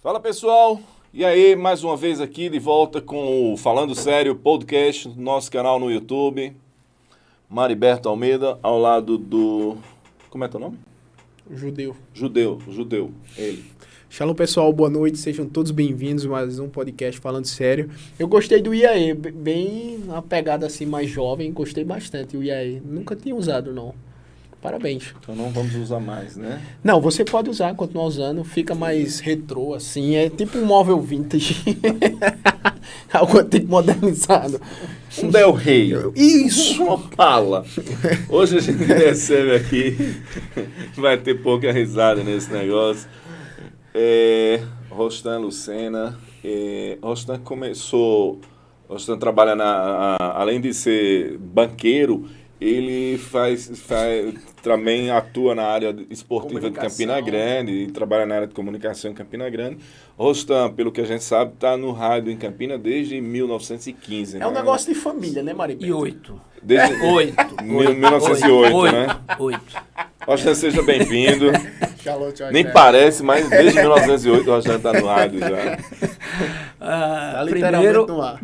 Fala pessoal, e aí mais uma vez aqui de volta com o Falando Sério podcast, nosso canal no YouTube. Mariberto Almeida ao lado do... Como é teu nome? Judeu, ele. Shalom pessoal, boa noite, sejam todos bem-vindos a mais um podcast Falando Sério. Eu gostei do IAE, bem uma pegada assim mais jovem, gostei bastante do IAE, nunca tinha usado não. Parabéns. Então não vamos usar mais, né? Não, você pode usar, continuar usando, fica mais retrô assim, é tipo um móvel vintage. Algo tipo modernizado. Um Del Rey. Isso! Uma pala. Hoje a gente recebe aqui, vai ter pouca risada nesse negócio. Rostan Lucena. Rostan trabalha além de ser banqueiro, ele também atua na área esportiva de Campina Grande e trabalha na área de comunicação em Campina Grande. Rostan, pelo que a gente sabe, está no rádio em Campina desde 1915. É um negócio de família, né, Mariberto? E 8. Desde 1908, né? 8. Rostan, seja bem-vindo. Tchau, Nem parece, mas desde 1908 o Rostan está no rádio já.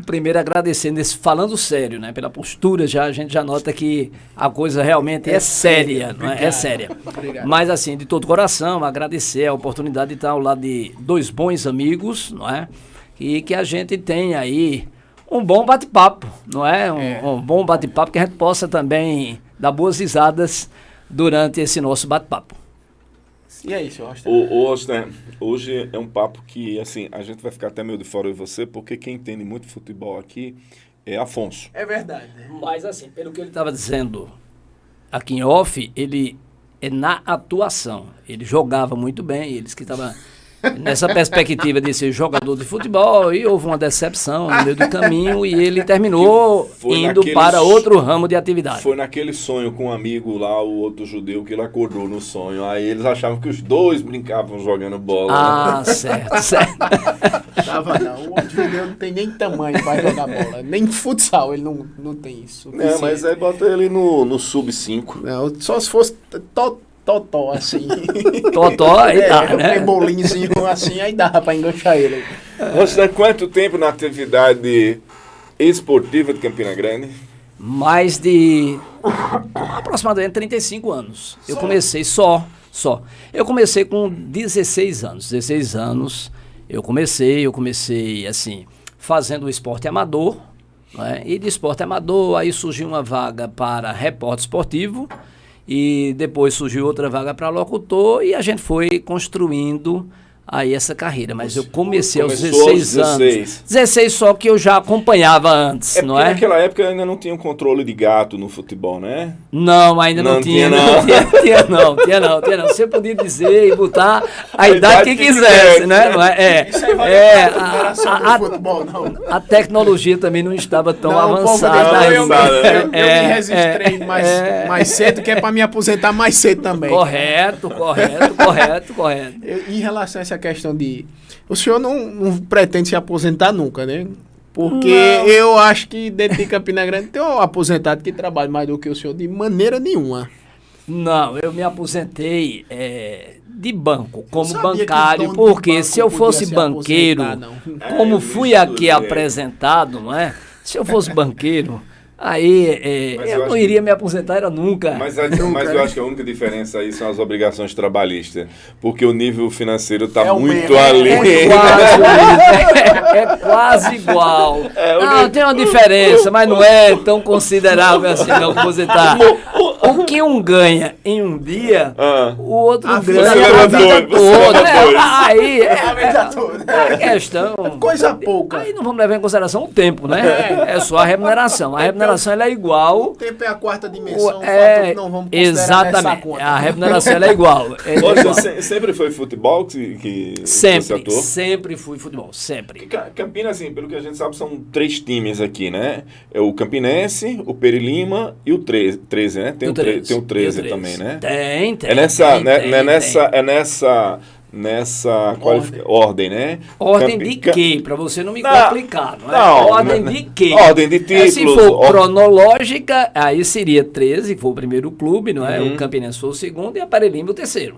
Primeiro agradecendo falando sério, né? Pela postura a gente já nota que a coisa realmente é séria, não é? É séria. Obrigado. Mas assim, de todo coração, agradecer a oportunidade de estar ao lado de dois bons amigos, não é? E que a gente tenha aí um bom bate-papo, não é? Um bom bate-papo que a gente possa também dar boas risadas durante esse nosso bate-papo. E é isso, Rostan. Rostan, hoje é um papo que, assim, a gente vai ficar até meio de fora de você, porque quem entende muito futebol aqui é Afonso. É verdade. Mas, assim, pelo que ele estava dizendo aqui em off, ele é na atuação. Ele jogava muito bem, ele disse que estava nessa perspectiva de ser jogador de futebol e houve uma decepção no meio do caminho e ele terminou indo para outro ramo de atividade. Foi naquele sonho com um amigo lá, o outro judeu, que ele acordou no sonho. Aí eles achavam que os dois brincavam jogando bola. Ah, né? certo. Tava não, o outro judeu não tem nem tamanho para jogar bola, nem futsal ele não tem isso. É, mas aí bota ele no sub-5. Não, só se fosse Totó, assim. Totó, aí dá, né? Tem bolinhozinho assim, aí dá pra enganchar ele. Você está quanto tempo na atividade esportiva de Campina Grande? Mais de aproximadamente 35 anos. Eu comecei só. Eu comecei com 16 anos. 16 anos eu comecei assim, fazendo o esporte amador, né? E de esporte amador, aí surgiu uma vaga para repórter esportivo, e depois surgiu outra vaga para locutor e a gente foi construindo aí essa carreira. Mas eu comecei aos 16 anos. 16 só que eu já acompanhava antes, não é? Naquela época ainda não tinha um controle de gato no futebol, né? Não, ainda não tinha. Não tinha. Você podia dizer e botar a idade que quisesse, né? Isso aí vai do futebol, não. A tecnologia também não estava tão avançada ainda. Eu me registrei mais cedo, que é para me aposentar mais cedo também. Correto. Em relação a essa questão de... O senhor não pretende se aposentar nunca, né? Porque eu acho que dentro de Campina Grande tem um aposentado que trabalha mais do que o senhor de maneira nenhuma. Não, eu me aposentei de banco, como bancário, porque se eu fosse banqueiro, como fui aqui apresentado, não é? Se eu fosse banqueiro... Aí, eu não iria me aposentar, era nunca. Mas eu acho que a única diferença aí são as obrigações trabalhistas. Porque o nível financeiro está muito ali. É quase igual. Tem uma diferença, mas não é tão considerável assim, não, aposentar. O que um ganha em um dia, o outro ganha a vida toda. Aí é questão. Coisa pouca. Aí não vamos levar em consideração o tempo, né? É só a remuneração. A remuneração ela é igual. O tempo é a quarta dimensão, fato que não vamos considerar. Exatamente. A remuneração ela é igual. Você sempre foi futebol que Sempre fui futebol, sempre. Campinas, assim, pelo que a gente sabe, são 3 times aqui, né? É o Campinense, o Perilima e o 13, né? Tem o 13 também, né? Tem. nessa ordem, né? Ordem de quê? Para você não me Não, complicar, não é? não, Ordem de quê? Ordem de títulos. Se for cronológica, aí seria 13, que foi o primeiro clube, não é? O Campinense foi o segundo e a Parelima o terceiro.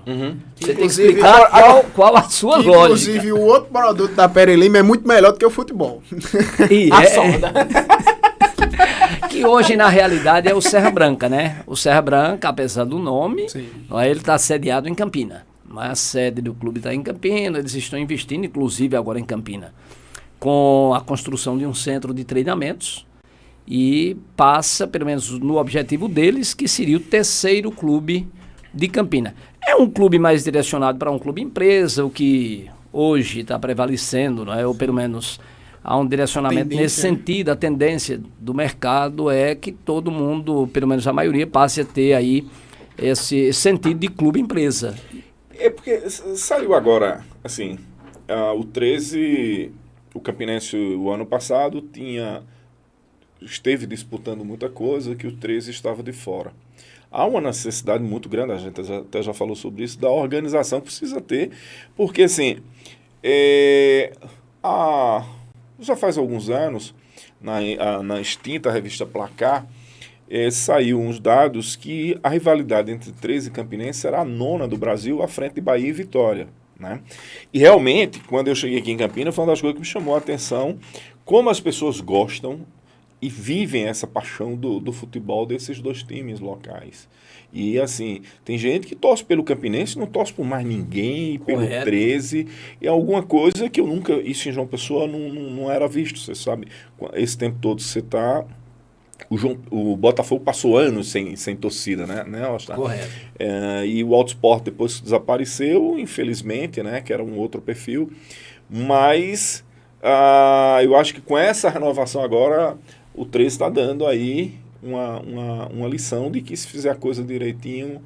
Você tem que explicar qual a sua lógica. Inclusive, o outro produto da Parelima é muito melhor do que o futebol. E que hoje, na realidade, é o Serra Branca, né? O Serra Branca, apesar do nome, ele está sediado em Campina. A sede do clube está em Campina, eles estão investindo, inclusive agora em Campina, com a construção de um centro de treinamentos e passa, pelo menos no objetivo deles, que seria o terceiro clube de Campina. É um clube mais direcionado para um clube empresa, o que hoje está prevalecendo, não é? Ou pelo menos há um direcionamento nesse sentido. A tendência do mercado é que todo mundo, pelo menos a maioria, passe a ter aí esse sentido de clube-empresa. É porque saiu agora, assim, o 13, o Campinense o ano passado esteve disputando muita coisa que o 13 estava de fora. Há uma necessidade muito grande, a gente até já falou sobre isso, da organização que precisa ter, porque assim, já faz alguns anos, na extinta revista Placar, saiu uns dados que a rivalidade entre 13 e Campinense era a 9ª do Brasil, à frente de Bahia e Vitória, né? E realmente, quando eu cheguei aqui em Campinas, foi uma das coisas que me chamou a atenção, como as pessoas gostam e vivem essa paixão do futebol desses dois times locais. E assim, tem gente que torce pelo Campinense, não torce por mais ninguém, pelo 13, é alguma coisa que eu nunca, isso em João Pessoa não era visto, você sabe, esse tempo todo você está... O Botafogo passou anos sem torcida, né, Austin? Correto. E o Auto Sport depois desapareceu, infelizmente, né, que era um outro perfil, mas eu acho que com essa renovação agora, o 13 está dando aí uma lição de que se fizer a coisa direitinho,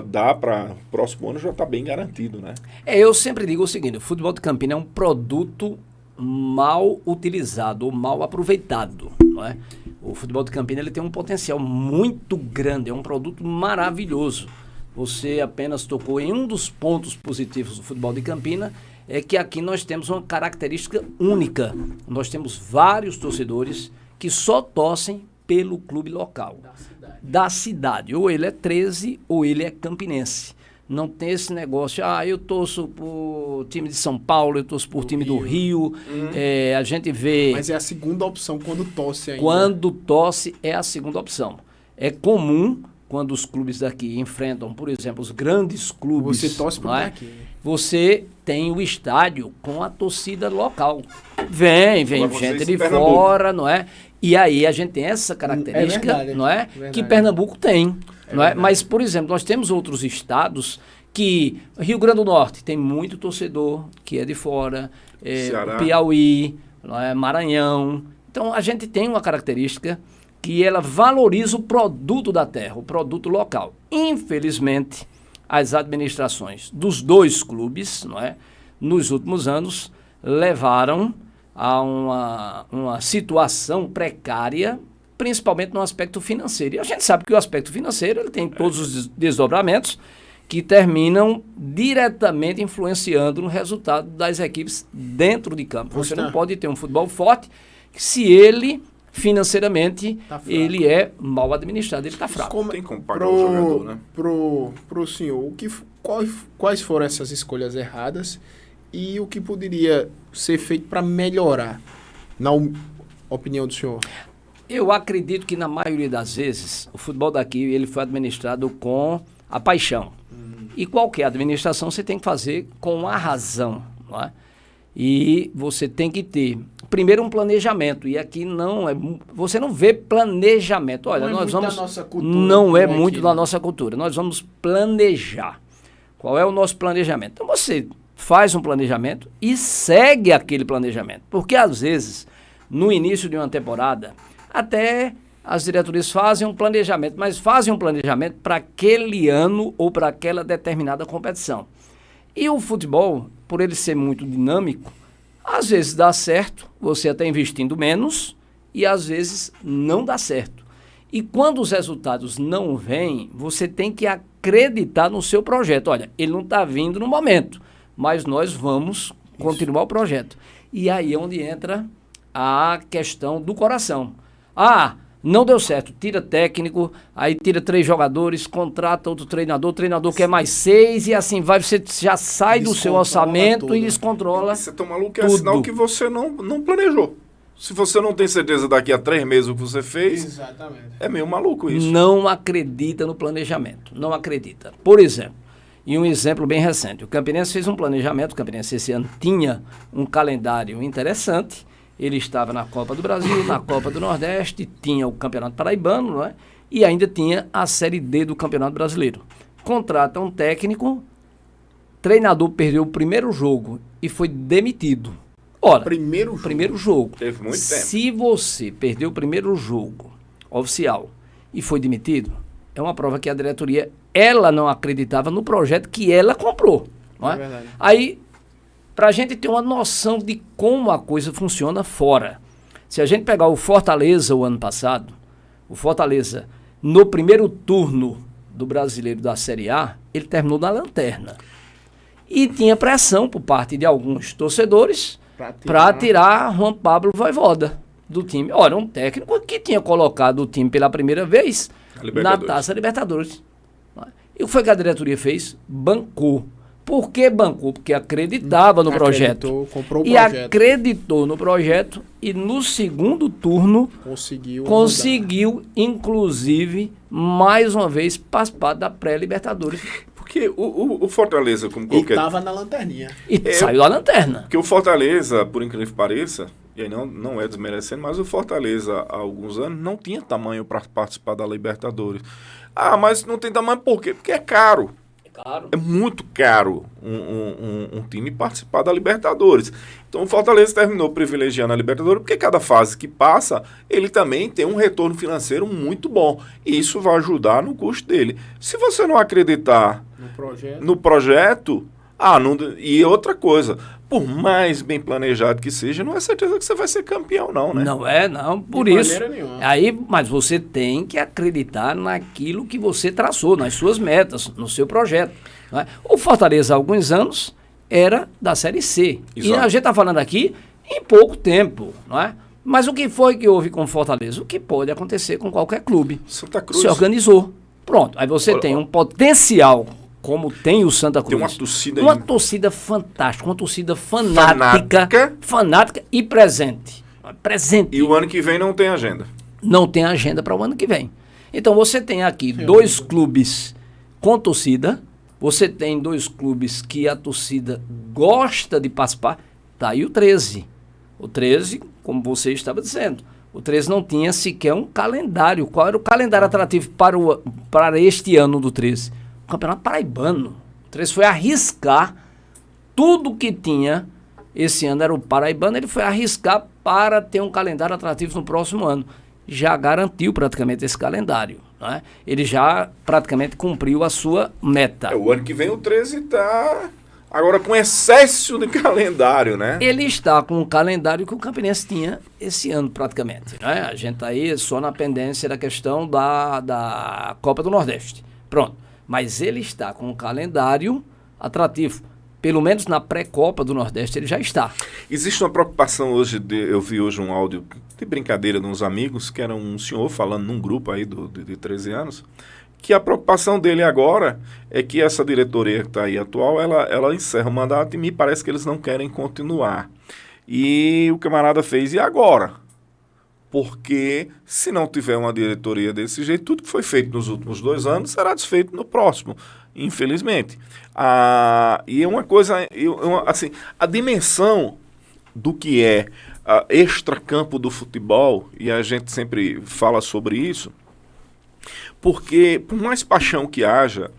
dá para o próximo ano já está bem garantido, né? Eu sempre digo o seguinte, o futebol de Campina é um produto mal utilizado ou mal aproveitado, não é? O futebol de Campina ele tem um potencial muito grande, é um produto maravilhoso. Você apenas tocou em um dos pontos positivos do futebol de Campina, é que aqui nós temos uma característica única. Nós temos vários torcedores que só torcem pelo clube local, da cidade. Ou ele é 13 ou ele é campinense. Não tem esse negócio, eu torço por time de São Paulo, eu torço por time do Rio. A gente vê... Mas é a segunda opção quando torce ainda. Quando torce é a segunda opção. É comum, quando os clubes daqui enfrentam, por exemplo, os grandes clubes... Você torce por daqui. Você tem o estádio com a torcida local. Vem gente de fora, não é? E aí a gente tem essa característica, verdade, não é? Que Pernambuco tem. Não é? Mas, por exemplo, nós temos outros estados que... Rio Grande do Norte tem muito torcedor que é de fora, Piauí, não é? Maranhão. Então, a gente tem uma característica que ela valoriza o produto da terra, o produto local. Infelizmente, as administrações dos dois clubes, não é? Nos últimos anos, levaram a uma situação precária, principalmente no aspecto financeiro. E a gente sabe que o aspecto financeiro ele tem todos os desdobramentos que terminam diretamente influenciando no resultado das equipes dentro de campo. Você não pode ter um futebol forte se ele, financeiramente, ele é mal administrado, ele está fraco. Tem como pagar o jogador, né? Pro senhor, quais foram essas escolhas erradas e o que poderia ser feito para melhorar, na opinião do senhor? Eu acredito que na maioria das vezes o futebol daqui ele foi administrado com a paixão. E qualquer administração você tem que fazer com a razão, não é? E você tem que ter, primeiro, um planejamento. E aqui você não vê planejamento. Olha, nós vamos... Da nossa cultura, não é muito da nossa cultura. Nós vamos planejar. Qual é o nosso planejamento? Então você faz um planejamento e segue aquele planejamento. Porque às vezes, no início de uma temporada, até as diretorias fazem um planejamento, mas fazem um planejamento para aquele ano ou para aquela determinada competição. E o futebol, por ele ser muito dinâmico, às vezes dá certo, você até investindo menos, e às vezes não dá certo. E quando os resultados não vêm, você tem que acreditar no seu projeto. Olha, ele não está vindo no momento, mas nós vamos continuar o projeto. E aí é onde entra a questão do coração. Não deu certo, tira técnico, aí tira 3 jogadores, contrata outro treinador, o treinador quer mais 6 e assim vai, você já sai do seu orçamento tudo. E descontrola. Você tá maluco, é sinal que você não planejou. Se você não tem certeza daqui a 3 meses o que você fez, exatamente. É meio maluco isso. Não acredita no planejamento, não acredita. Por exemplo, e um exemplo bem recente, o Campinense fez um planejamento, o Campinense esse ano tinha um calendário interessante, ele estava na Copa do Brasil, na Copa do Nordeste, tinha o Campeonato Paraibano, não é? E ainda tinha a Série D do Campeonato Brasileiro. Contrata um técnico, treinador perdeu o primeiro jogo e foi demitido. Ora, primeiro jogo. Teve muito tempo. Se você perdeu o primeiro jogo oficial e foi demitido, é uma prova que a diretoria, ela não acreditava no projeto que ela comprou. Não é? Verdade. Aí, para a gente ter uma noção de como a coisa funciona fora. Se a gente pegar o Fortaleza o ano passado, o Fortaleza, no primeiro turno do Brasileiro da Série A, ele terminou na lanterna. E tinha pressão por parte de alguns torcedores para tirar Juan Pablo Vojvoda do time. Ora, um técnico que tinha colocado o time pela primeira vez na Taça Libertadores. E o que foi que a diretoria fez? Bancou. Por que bancou? Porque acreditava no projeto. Comprou o e projeto. Acreditou no projeto e no segundo turno conseguiu inclusive, mais uma vez, participar da pré-Libertadores. Porque o Fortaleza, como qualquer... E estava na lanterninha. E saiu da lanterna. Porque o Fortaleza, por incrível que pareça, e aí não é desmerecendo, mas o Fortaleza, há alguns anos, não tinha tamanho para participar da Libertadores. Mas não tem tamanho por quê? Porque é caro. É muito caro um time participar da Libertadores. Então o Fortaleza terminou privilegiando a Libertadores porque cada fase que passa, ele também tem um retorno financeiro muito bom. E isso vai ajudar no custo dele. Se você não acreditar no projeto, e outra coisa, por mais bem planejado que seja, não é certeza que você vai ser campeão, não, né? Não é, não. Por isso. Mas você tem que acreditar naquilo que você traçou, nas suas metas, no seu projeto. Não é? O Fortaleza, há alguns anos, era da Série C. Exato. E a gente está falando aqui em pouco tempo, não é? Mas o que foi que houve com o Fortaleza? O que pode acontecer com qualquer clube. Santa Cruz. Se organizou. Pronto. Aí você tem um potencial, como tem o Santa Cruz. Tem uma torcida fantástica, uma torcida fanática e presente. E o ano que vem não tem agenda. Não tem agenda para o ano que vem. Então você tem aqui 2 clubes com torcida, você tem 2 clubes que a torcida gosta de participar. Tá aí o 13. O 13, como você estava dizendo, o 13 não tinha sequer um calendário. Qual era o calendário atrativo para este ano do 13? Campeonato Paraibano. O 13 foi arriscar tudo que tinha esse ano, era o Paraibano, ele foi arriscar para ter um calendário atrativo no próximo ano. Já garantiu praticamente esse calendário, não é? Ele já praticamente cumpriu a sua meta. O ano que vem o 13 está agora com excesso de calendário, né? Ele está com o calendário que o Campinense tinha esse ano praticamente, né? A gente está aí só na pendência da questão da Copa do Nordeste. Pronto. Mas ele está com um calendário atrativo. Pelo menos na pré-Copa do Nordeste ele já está. Existe uma preocupação hoje, eu vi hoje um áudio de brincadeira de uns amigos, que era um senhor falando num grupo aí de 13 anos, que a preocupação dele agora é que essa diretoria que está aí atual, ela encerra o mandato e me parece que eles não querem continuar. E o camarada fez, e agora? Porque se não tiver uma diretoria desse jeito, tudo que foi feito nos últimos 2 anos será desfeito no próximo, infelizmente. E é uma coisa, assim, a dimensão do que é extracampo do futebol, e a gente sempre fala sobre isso, porque por mais paixão que haja,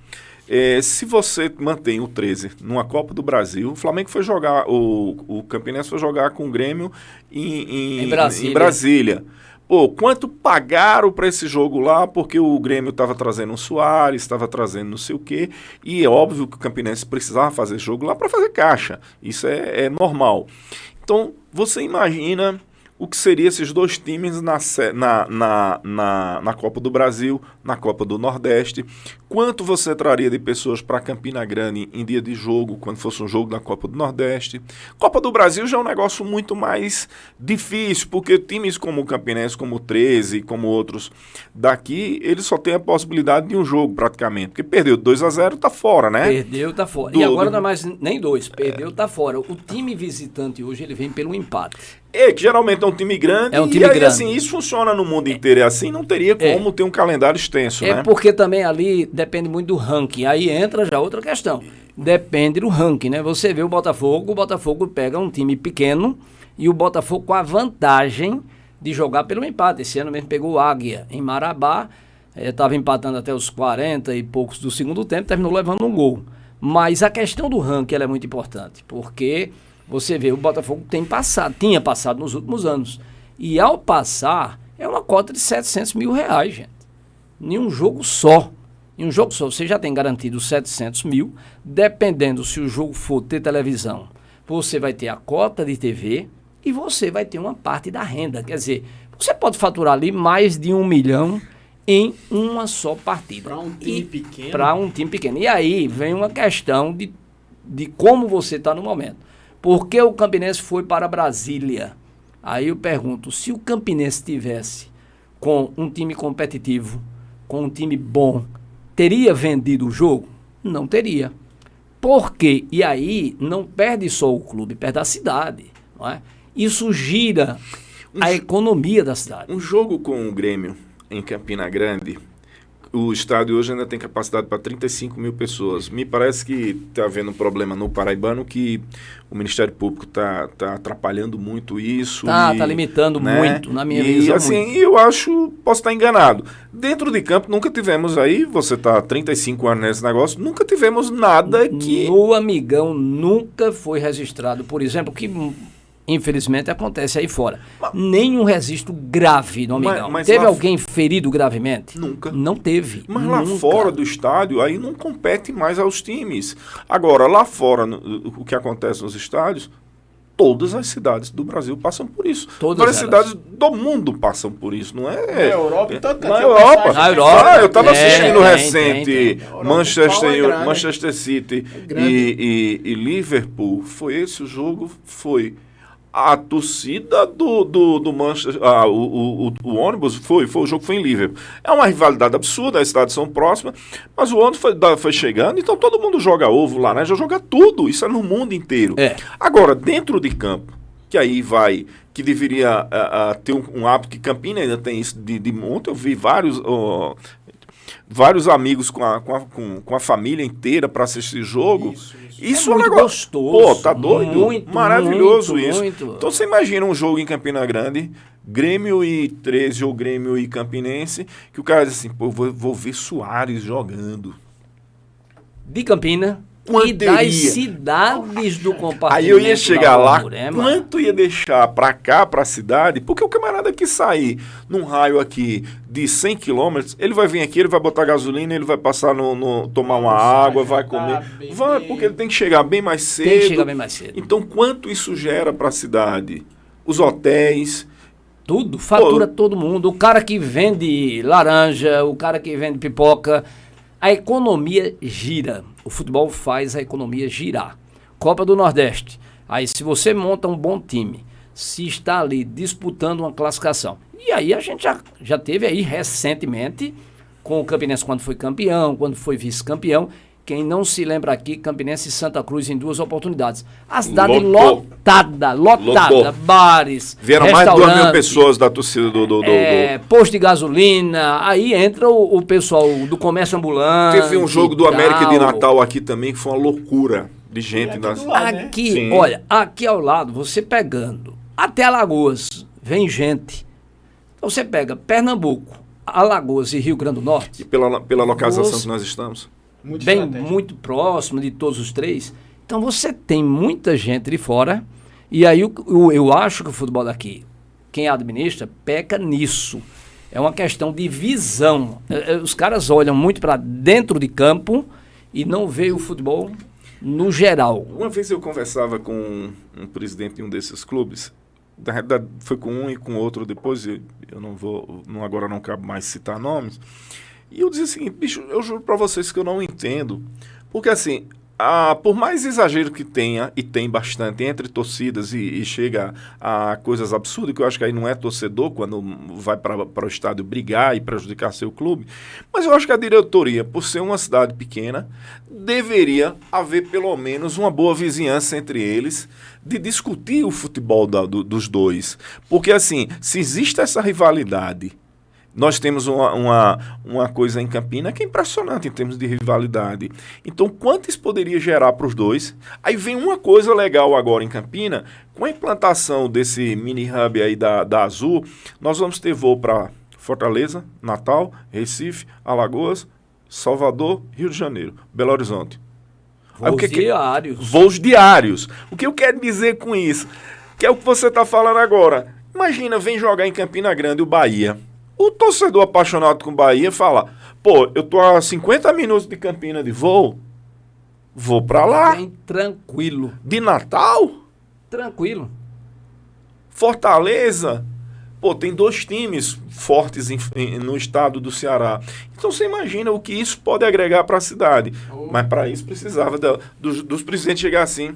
se você mantém o 13 numa Copa do Brasil, o Flamengo foi jogar, o Campinense foi jogar com o Grêmio em Brasília. Pô, quanto pagaram para esse jogo lá, porque o Grêmio estava trazendo um Soares, estava trazendo não sei o quê, e é óbvio que o Campinense precisava fazer jogo lá para fazer caixa. Isso é normal. Então, você imagina o que seriam esses 2 times na Copa do Brasil, na Copa do Nordeste, Quanto você traria de pessoas para Campina Grande em dia de jogo, quando fosse um jogo da Copa do Nordeste? Copa do Brasil já é um negócio muito mais difícil, porque times como o Campinense, como o 13, como outros daqui, eles só têm a possibilidade de um jogo praticamente, porque perdeu 2-0, tá fora, né? Perdeu, tá fora. E agora não é mais nem 2, perdeu, tá fora. O time visitante hoje, ele vem pelo empate. Que geralmente é um time grande, é um time grande. Assim, isso funciona no mundo inteiro, e assim não teria como ter um calendário extenso, né? Porque também ali depende muito do ranking, aí entra já outra questão, depende do ranking, né? Você vê o Botafogo pega um time pequeno, e o Botafogo com a vantagem de jogar pelo empate. Esse ano mesmo pegou o Águia em Marabá, estava empatando até os 40 e poucos do segundo tempo, terminou levando um gol. Mas a questão do ranking ela é muito importante, porque você vê, o Botafogo tinha passado nos últimos anos. E ao passar, é uma cota de R$700 mil, gente. Em um jogo só. Em um jogo só, você já tem garantido 700 mil. Dependendo se o jogo for ter televisão, você vai ter a cota de TV e você vai ter uma parte da renda. Quer dizer, você pode faturar ali mais de 1 milhão em uma só partida. Para um time pequeno. Para um time pequeno. E aí vem uma questão de como você está no momento. Por que o Campinense foi para Brasília? Aí eu pergunto, se o Campinense tivesse com um time competitivo, com um time bom, teria vendido o jogo? Não teria. Por quê? E aí não perde só o clube, perde a cidade. Não é? Isso gira a economia da cidade. Um jogo com o Grêmio em Campina Grande, o estádio hoje ainda tem capacidade para 35 mil pessoas. Me parece que está havendo um problema no Paraibano, que o Ministério Público está atrapalhando muito isso. Está limitando, né? Muito, na minha visão. E assim, eu acho, posso estar enganado. Dentro de campo nunca tivemos aí, você está há 35 anos nesse negócio, nunca tivemos nada que... No Amigão nunca foi registrado, por exemplo, que... Infelizmente acontece aí fora. Nenhum registro grave no Amigão. Mas teve alguém ferido gravemente? Nunca. Não teve. Mas nunca. Lá fora do estádio, aí não compete mais aos times. Agora, lá fora, o que acontece nos estádios, todas as cidades do Brasil passam por isso. Todas as cidades do mundo passam por isso, não é? Na Europa, na Europa. Na Europa. Eu estava assistindo recente Manchester City e Liverpool. Foi esse o jogo? Foi. A torcida do Manchester, o ônibus o jogo foi em Liverpool. É uma rivalidade absurda, as cidades são próximas, mas o ônibus foi chegando, então todo mundo joga ovo lá, né? Já joga tudo, isso é no mundo inteiro. Agora, dentro de campo, que aí que deveria ter um hábito, que Campina ainda tem isso de ontem eu vi vários amigos com a família inteira para assistir jogo. Isso é muito gostoso. Pô, tá doido? Muito, maravilhoso muito, isso. Muito. Então você imagina um jogo em Campina Grande, Grêmio e 13 ou Grêmio e Campinense, que o cara diz assim, pô, vou ver Soares jogando. De Campina. E das cidades do compartimento. Aí eu ia chegar lá, quanto ia deixar pra cá, pra cidade, porque o camarada que sair num raio aqui de 100 quilômetros, ele vai vir aqui, ele vai botar gasolina, ele vai passar tomar uma água, vai comer. Porque ele tem que chegar bem mais cedo. Tem que chegar bem mais cedo. Então, quanto isso gera pra cidade? Os hotéis... Tudo, fatura todo mundo. O cara que vende laranja, o cara que vende pipoca... A economia gira. O futebol faz a economia girar. Copa do Nordeste. Aí se você monta um bom time, se está ali disputando uma classificação. E aí a gente já teve aí recentemente, com o Campinense quando foi campeão, quando foi vice-campeão. Quem não se lembra aqui, Campinense e Santa Cruz em 2 oportunidades. A cidade lotada, bares, vieram mais de 2.000 pessoas da torcida do... Posto de gasolina, aí entra o pessoal do comércio ambulante. Teve um jogo do América de Natal aqui também, que foi uma loucura de gente. Aqui, né? Olha, aqui ao lado, você pegando, até Alagoas, vem gente. Então você pega Pernambuco, Alagoas e Rio Grande do Norte. E pela localização que nós estamos. Muito próximo de todos os três. Então você tem muita gente de fora. E aí eu acho que o futebol daqui, quem administra, peca nisso. É uma questão de visão. Os caras olham muito para dentro de campo e não veem o futebol no geral. Uma vez eu conversava com um presidente de um desses clubes. Na realidade foi com um e com outro depois. Eu agora não cabe mais citar nomes. E eu dizia o seguinte, bicho, eu juro para vocês que eu não entendo. Porque assim, por mais exagero que tenha, e tem bastante, entre torcidas e chega a coisas absurdas, que eu acho que aí não é torcedor quando vai para o estádio brigar e prejudicar seu clube, mas eu acho que a diretoria, por ser uma cidade pequena, deveria haver pelo menos uma boa vizinhança entre eles, de discutir o futebol dos dois. Porque assim, se existe essa rivalidade, nós temos uma coisa em Campina que é impressionante em termos de rivalidade. Então, quanto isso poderia gerar para os dois? Aí vem uma coisa legal agora em Campina, com a implantação desse mini hub aí da Azul, nós vamos ter voo para Fortaleza, Natal, Recife, Alagoas, Salvador, Rio de Janeiro, Belo Horizonte. Voos diários. Voos diários. O que eu quero dizer com isso? Que é o que você está falando agora. Imagina, vem jogar em Campina Grande o Bahia. O torcedor apaixonado com o Bahia fala, pô, eu tô a 50 minutos de Campina de voo, vou pra lá. Bem tranquilo. De Natal? Tranquilo. Fortaleza, pô, tem 2 times fortes no estado do Ceará. Então você imagina o que isso pode agregar para a cidade. Mas para isso precisava dos presidentes chegar assim.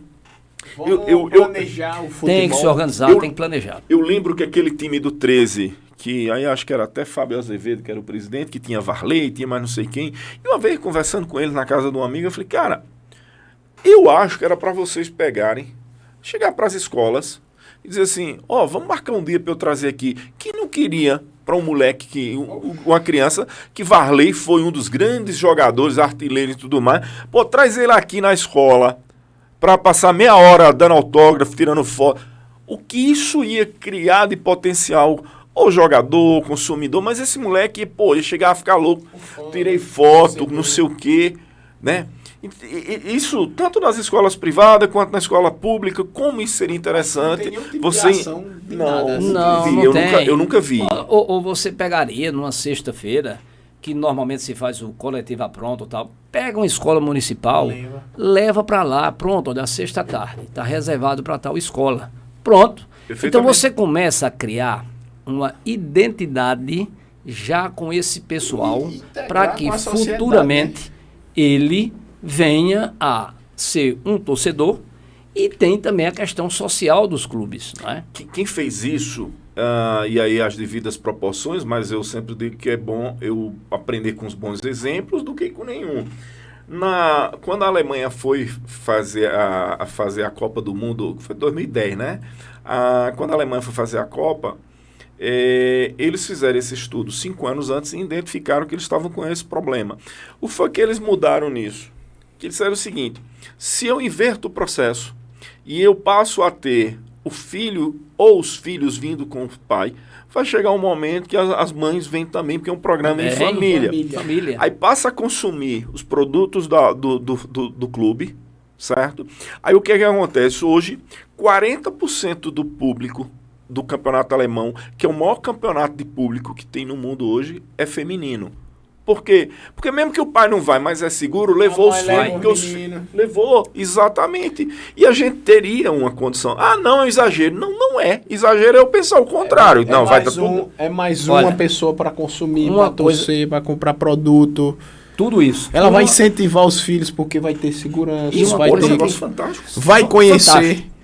Vamos planejar o futebol. Tem que se organizar, tem que planejar. Eu lembro que aquele time do 13... que aí acho que era até Fábio Azevedo, que era o presidente, que tinha Varley, tinha mais não sei quem. E uma vez, conversando com ele na casa de um amigo, eu falei, cara, eu acho que era para vocês pegarem, chegar para as escolas e dizer assim, vamos marcar um dia para eu trazer aqui. Quem não queria para um moleque, uma criança, que Varley foi um dos grandes jogadores, artilheiros e tudo mais, pô, traz ele aqui na escola para passar meia hora dando autógrafo, tirando foto. O que isso ia criar de potencial, ou jogador, consumidor, mas esse moleque, pô, ia chegar a ficar louco, tirei foto, não sei o quê, né? Isso, tanto nas escolas privadas quanto na escola pública, como isso seria interessante. Não tem nenhum tipo você de ação de nada. Eu nunca vi. Ou você pegaria numa sexta-feira, que normalmente se faz o coletivo pronto e tal, pega uma escola municipal, leva para lá, pronto, da sexta tarde, está reservado para tal escola. Pronto. Então você começa a criar uma identidade já com esse pessoal para que futuramente ele venha a ser um torcedor, e tem também a questão social dos clubes, não é? Quem fez isso, e aí as devidas proporções, mas eu sempre digo que é bom eu aprender com os bons exemplos do que com nenhum. Quando a Alemanha foi fazer a Copa do Mundo, foi 2010, né? Quando a Alemanha foi fazer a Copa, eles fizeram esse estudo 5 anos antes e identificaram que eles estavam com esse problema. O que foi que eles mudaram nisso? Que eles disseram o seguinte, se eu inverto o processo e eu passo a ter o filho ou os filhos vindo com o pai, vai chegar um momento que as mães vêm também, porque é um programa em família. Aí passa a consumir os produtos do clube, certo? Aí o que acontece? Hoje, 40% do público do campeonato alemão, que é o maior campeonato de público que tem no mundo hoje, é feminino. Por quê? Porque mesmo que o pai não vai, mas é seguro, levou os filhos. Levou, exatamente. E a gente teria uma condição. Não, é exagero. Não é. Exagero é eu pensar o contrário. É mais uma pessoa para consumir, para torcer, para comprar produto. Tudo isso. Ela vai incentivar os filhos porque vai ter segurança. Isso vai ter um negócio fantástico. Vai conhecer. Fantástico.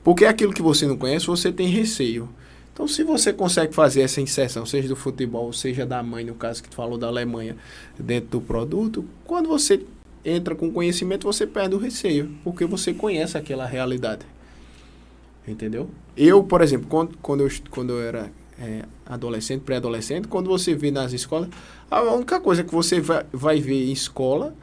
Porque aquilo que você não conhece, você tem receio. Então, se você consegue fazer essa inserção, seja do futebol, seja da mãe, no caso que tu falou da Alemanha, dentro do produto, quando você entra com conhecimento, você perde o receio, porque você conhece aquela realidade. Entendeu? Eu, por exemplo, quando eu era adolescente, pré-adolescente, quando você vê nas escolas, a única coisa que você vai ver em escola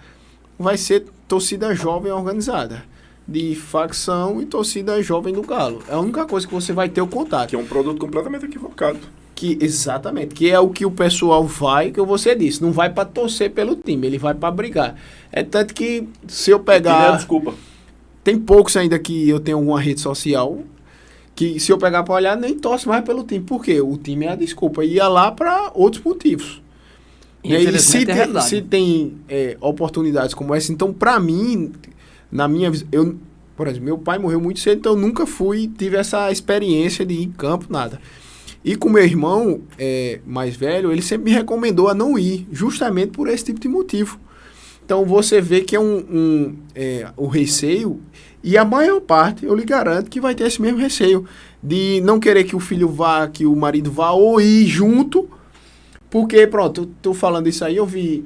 vai ser torcida jovem organizada, de facção e torcida jovem do Galo. É a única coisa que você vai ter o contato. Que é um produto completamente equivocado. Exatamente, que é o que o pessoal vai, que você disse, não vai para torcer pelo time, ele vai para brigar. É tanto que se eu pegar... Desculpa. Tem poucos ainda que eu tenho alguma rede social, que se eu pegar para olhar, nem torce mais pelo time. Por quê? O time é a desculpa. Ia lá para outros motivos. E se tem oportunidades como essa, então para mim... Na minha visão, por exemplo, meu pai morreu muito cedo, então eu nunca tive essa experiência de ir em campo, nada. E com meu irmão mais velho, ele sempre me recomendou a não ir, justamente por esse tipo de motivo. Então você vê que o receio, e a maior parte, eu lhe garanto, que vai ter esse mesmo receio de não querer que o filho vá, que o marido vá, ou ir junto, porque, pronto, tô falando isso aí, eu vi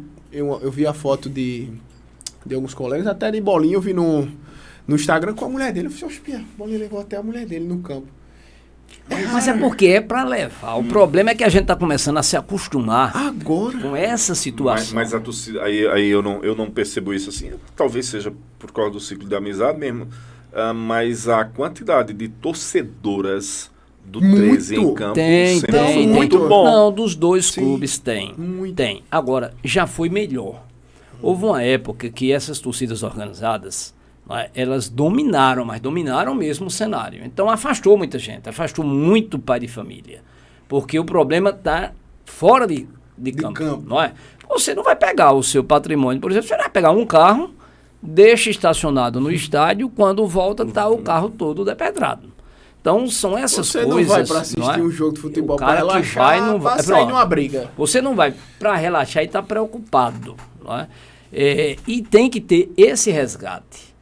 a foto de alguns colegas, até de Bolinha, eu vi no Instagram com a mulher dele, eu falei, oxe, Bolinha levou até a mulher dele no campo. Mas é porque é para levar. O problema é que a gente está começando a se acostumar agora com essa situação. Mas a torcida, aí eu não percebo isso assim. Talvez seja por causa do ciclo de amizade mesmo. Mas a quantidade de torcedoras do 13 em campo sempre foi muito bom. Não, dos dois Sim, clubes tem. Tem. Agora, já foi melhor. Houve uma época que essas torcidas organizadas, elas dominaram mesmo o cenário. Então afastou muita gente, afastou muito pai de família. Porque o problema está fora de campo, não é? Você não vai pegar o seu patrimônio, por exemplo, você vai pegar um carro, deixa estacionado no estádio, quando volta está o carro todo depedrado. Então são essas coisas. Você não vai para assistir um jogo de futebol para relaxar, não vai sair numa briga. Você não vai para relaxar e está preocupado, não é? E tem que ter esse resgate.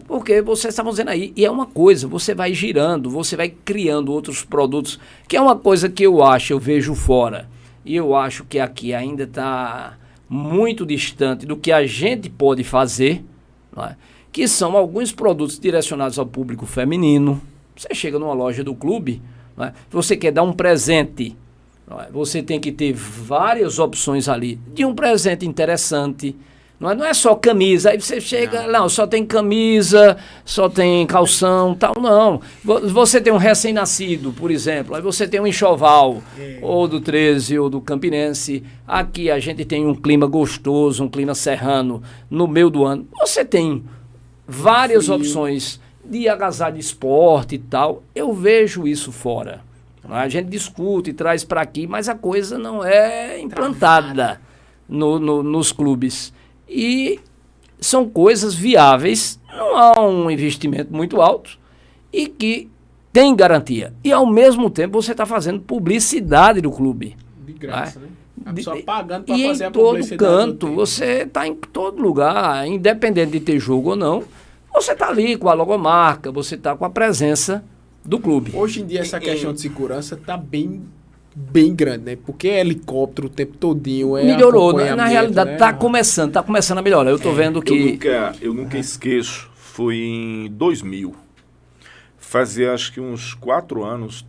Porque vocês estavam dizendo aí, e é uma coisa, você vai girando, você vai criando outros produtos, que é uma coisa que eu vejo fora, e eu acho que aqui ainda está muito distante do que a gente pode fazer, não é? Que são alguns produtos direcionados ao público feminino. Você chega numa loja do clube, não é? Você quer dar um presente, não é? Você tem que ter várias opções ali de um presente interessante. Não é só camisa, aí você chega, não, só tem camisa, só tem calção, tal, não. Você tem um recém-nascido, por exemplo, aí você tem um enxoval, ou do 13 ou do Campinense. Aqui a gente tem um clima gostoso, um clima serrano, no meio do ano. Você tem várias opções de agasalho de esporte e tal. Eu vejo isso fora. A gente discute, traz para aqui, mas a coisa não é implantada nos clubes. E são coisas viáveis, não há um investimento muito alto e que tem garantia. E ao mesmo tempo você está fazendo publicidade do clube. De graça, né? A pessoa pagando para fazer a publicidade. E em todo canto, você está em todo lugar, independente de ter jogo ou não, você está ali com a logomarca, você está com a presença do clube. Hoje em dia essa questão de segurança está bem grande, né? Porque é helicóptero o tempo todinho. Melhorou, na realidade está começando a melhorar. Eu estou vendo que... Eu nunca esqueço, foi em 2000. Fazia acho que uns 4 anos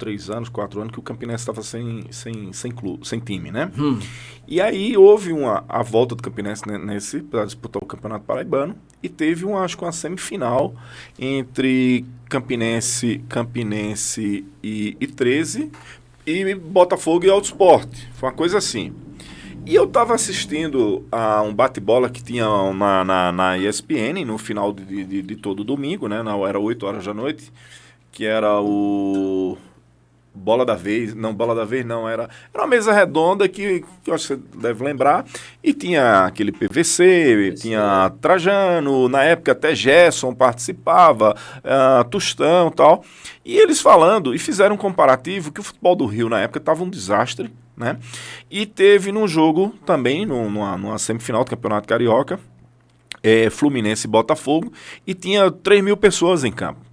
que o Campinense estava sem time, né? E aí houve a volta do Campinense para disputar o Campeonato Paraibano e teve acho que uma semifinal entre Campinense e 13 e Botafogo e Alto Esporte. Foi uma coisa assim. E eu estava assistindo a um bate-bola que tinha na ESPN no final de todo domingo, né? Era 8 horas da noite, que era o Bola da Vez. Não, Bola da Vez não, era uma mesa redonda que eu acho que você deve lembrar. E tinha aquele PVC, tinha Trajano, na época até Gerson participava, Tostão e tal. E eles falando, e fizeram um comparativo que o futebol do Rio na época estava um desastre, né? E teve num jogo também, numa semifinal do Campeonato Carioca, Fluminense e Botafogo, e tinha 3 mil pessoas em campo.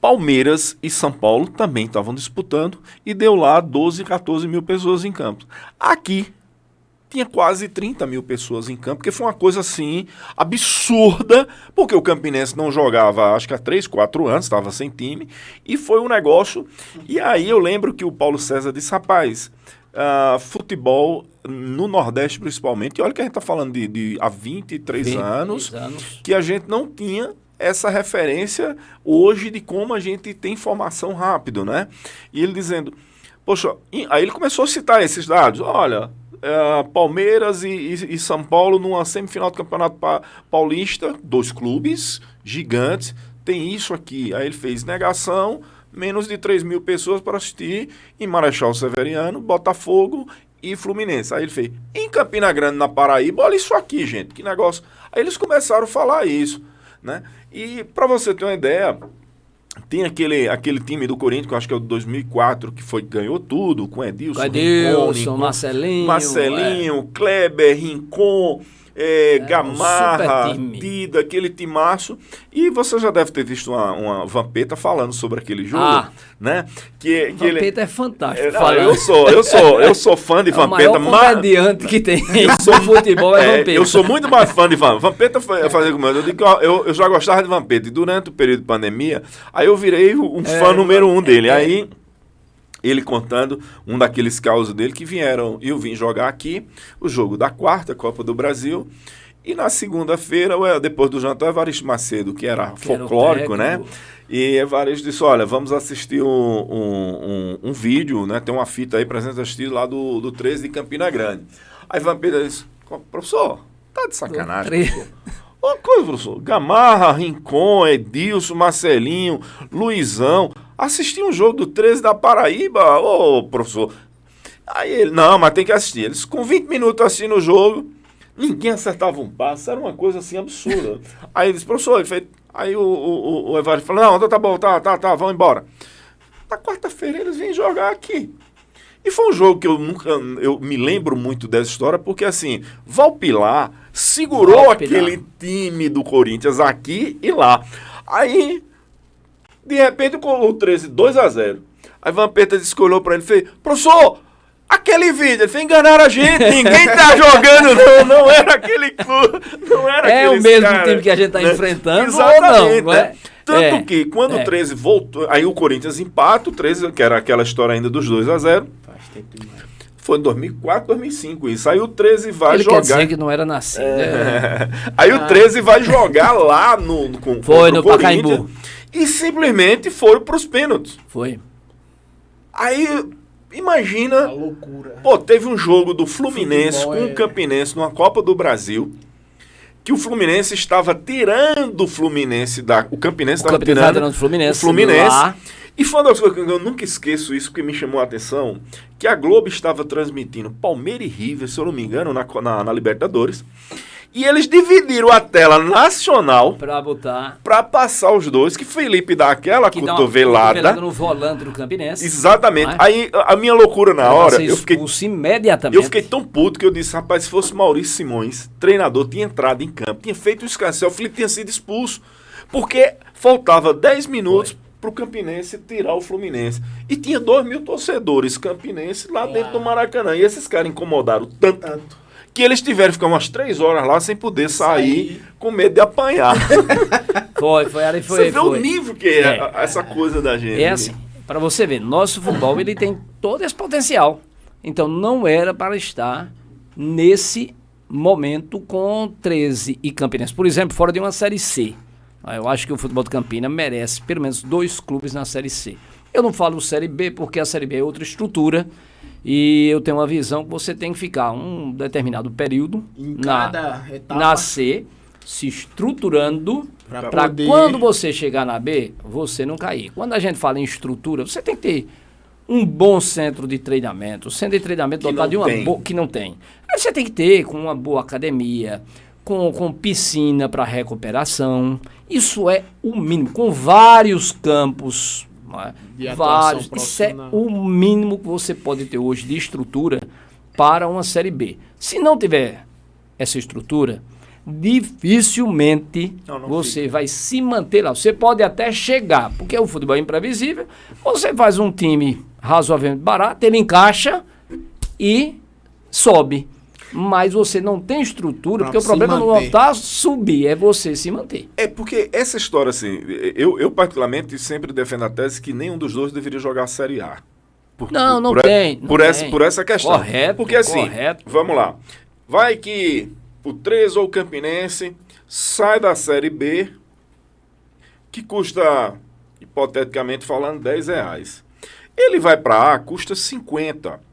Palmeiras e São Paulo também estavam disputando e deu lá 12, 14 mil pessoas em campo. Aqui tinha quase 30 mil pessoas em campo, porque foi uma coisa assim absurda, porque o Campinense não jogava, acho que há 3, 4 anos, estava sem time, e foi um negócio. E aí eu lembro que o Paulo César disse, rapaz, futebol no Nordeste principalmente, e olha que a gente está falando de há 23 anos, que a gente não tinha essa referência hoje de como a gente tem informação rápido, né? E ele dizendo, poxa, aí ele começou a citar esses dados, olha, Palmeiras e São Paulo numa semifinal do Campeonato Paulista, 2 clubes gigantes, tem isso aqui. Aí ele fez negação, menos de 3 mil pessoas para assistir em Marechal Severiano, Botafogo e Fluminense. Aí ele fez, em Campina Grande, na Paraíba, olha isso aqui, gente, que negócio. Aí eles começaram a falar isso, né? E para você ter uma ideia, Tem aquele time do Corinthians, que eu acho que é o de 2004, que ganhou tudo, com Edilson, Rincon, Marcelinho, Kleber, Rincon, Gamarra, Dida, aquele timaço. E você já deve ter visto uma Vampeta falando sobre aquele jogo, né? Vampeta é fantástico. Eu sou fã de Vampeta. O maior comediante que tem no futebol é Vampeta. Eu sou muito mais fã de Vampeta. Vampeta fazia como eu digo, eu já gostava de Vampeta. E durante o período de pandemia, aí eu virei um fã número 1 dele. Aí ele contando um daqueles causos dele que eu vim jogar aqui o jogo da quarta Copa do Brasil, e na segunda-feira, depois do jantar, o Evaristo Macedo, que era folclórico, né? E Evaristo disse, olha, vamos assistir um vídeo, né? Tem uma fita aí pra gente assistir lá do 13 de Campina Grande. Aí Vampeta disse, professor, tá de sacanagem, professor. Uma coisa, professor, Gamarra, Rincon, Edilson, Marcelinho, Luizão, assisti um jogo do 13 da Paraíba, professor. Aí ele, não, mas tem que assistir. Eles com 20 minutos assistindo o jogo, ninguém acertava um passe, era uma coisa assim absurda. Aí ele disse, professor, aí o Evaristo falou, não, tá bom, tá, vamos embora. Na quarta-feira eles vêm jogar aqui. E foi um jogo que eu me lembro muito dessa história, porque assim, Valpilar segurou aquele time do Corinthians aqui e lá. Aí, de repente, o 13, 2-0. Aí Vampeta disse que olhou pra ele e fez, professor, aquele vídeo, ele fez, enganaram a gente, ninguém tá jogando não era aquele clube, não era aquele. É o mesmo time que a gente tá enfrentando. Exatamente, ou não, né? Tanto que quando o 13 voltou, aí o Corinthians empata, o 13, que era aquela história ainda dos 2-0. Faz tempo demais. Foi em 2004, 2005 isso. Aí o 13 vai jogar. Quer dizer que não era nascido. Aí o 13 vai jogar lá foi no Pacaembu. E simplesmente foram pros pênaltis. Foi. Aí, imagina. A loucura. Pô, teve um jogo do Fluminense Futebol, com o Campinense numa Copa do Brasil, que o Fluminense estava tirando o Fluminense o Campinense estava tirando o Fluminense. Lá. E foi uma das coisas que eu nunca esqueço isso, porque me chamou a atenção, que a Globo estava transmitindo Palmeiras e River, se eu não me engano, na Libertadores. E eles dividiram a tela nacional pra passar os dois, que Felipe dá aquela cotovelada no volante do Campinense. Exatamente. Aí a minha loucura na hora, eu fiquei imediatamente. Eu fiquei tão puto que eu disse, rapaz, se fosse Maurício Simões, treinador, tinha entrado em campo, tinha feito o escarcel, o Felipe tinha sido expulso, porque faltava 10 minutos pro Campinense tirar o Fluminense. E tinha 2.000 torcedores campinenses lá dentro do Maracanã. E esses caras incomodaram tanto que eles tiveram que ficar umas 3 horas lá sem poder sair com medo de apanhar. Você vê o nível que é essa coisa da gente. É assim, para você ver, nosso futebol ele tem todo esse potencial. Então não era para estar nesse momento com 13 e Campinense. Por exemplo, fora de uma Série C. Eu acho que o futebol de Campina merece pelo menos 2 clubes na Série C. Eu não falo Série B porque a Série B é outra estrutura e eu tenho uma visão que você tem que ficar um determinado período na C, se estruturando para quando você chegar na B, você não cair. Quando a gente fala em estrutura, você tem que ter um bom centro de treinamento, centro de treinamento dotado de uma boa, que não tem. Aí você tem que ter com uma boa academia, com piscina para recuperação. Isso é o mínimo, com vários campos, vários. Isso é o mínimo que você pode ter hoje de estrutura para uma Série B. Se não tiver essa estrutura, dificilmente você vai se manter lá. Você pode até chegar, porque o futebol é imprevisível. Você faz um time razoavelmente barato, ele encaixa e sobe. Mas você não tem estrutura, porque o problema não está subir, é você se manter. É porque essa história, assim, eu particularmente sempre defendo a tese que nenhum dos dois deveria jogar a Série A. Por essa questão. Correto. Porque assim, vamos lá. Vai que o 13 ou o Campinense sai da Série B, que custa, hipoteticamente falando, R$10. Ele vai para A, custa 50.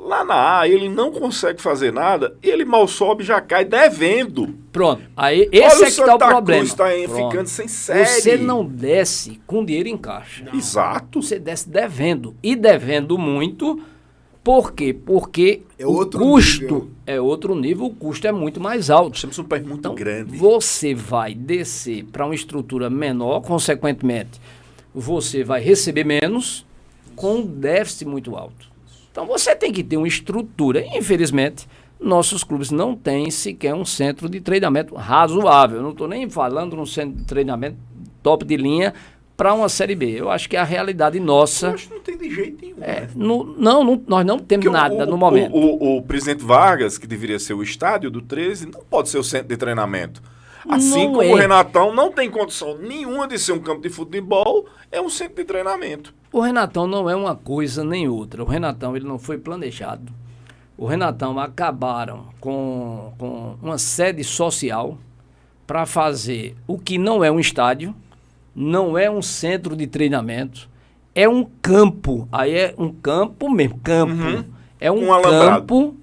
Lá na A, ele não consegue fazer nada, ele mal sobe, já cai devendo. Pronto, aí esse é que está o problema. Está ficando sem série. Você não desce com dinheiro em caixa. Não. Exato. Você desce devendo. E devendo muito. Por quê? Porque o custo é outro nível, o custo é muito mais alto. Nós temos um país muito grande. Você vai descer para uma estrutura menor, consequentemente, você vai receber menos com um déficit muito alto. Então você tem que ter uma estrutura. Infelizmente, nossos clubes não têm sequer um centro de treinamento razoável. Eu não estou nem falando num centro de treinamento top de linha para uma Série B. Eu acho que é a realidade nossa. Eu acho que não tem de jeito nenhum. Nós não temos nada no momento. O presidente Vargas, que deveria ser o estádio do 13, não pode ser o centro de treinamento. Assim Não como é. o Renatão não tem condição nenhuma de ser um campo de futebol, é um centro de treinamento. O Renatão não é uma coisa nem outra. O Renatão ele não foi planejado. O Renatão acabaram com uma sede social para fazer o que não é um estádio, não é um centro de treinamento, é um campo. Aí é um campo mesmo, campo. É um campo,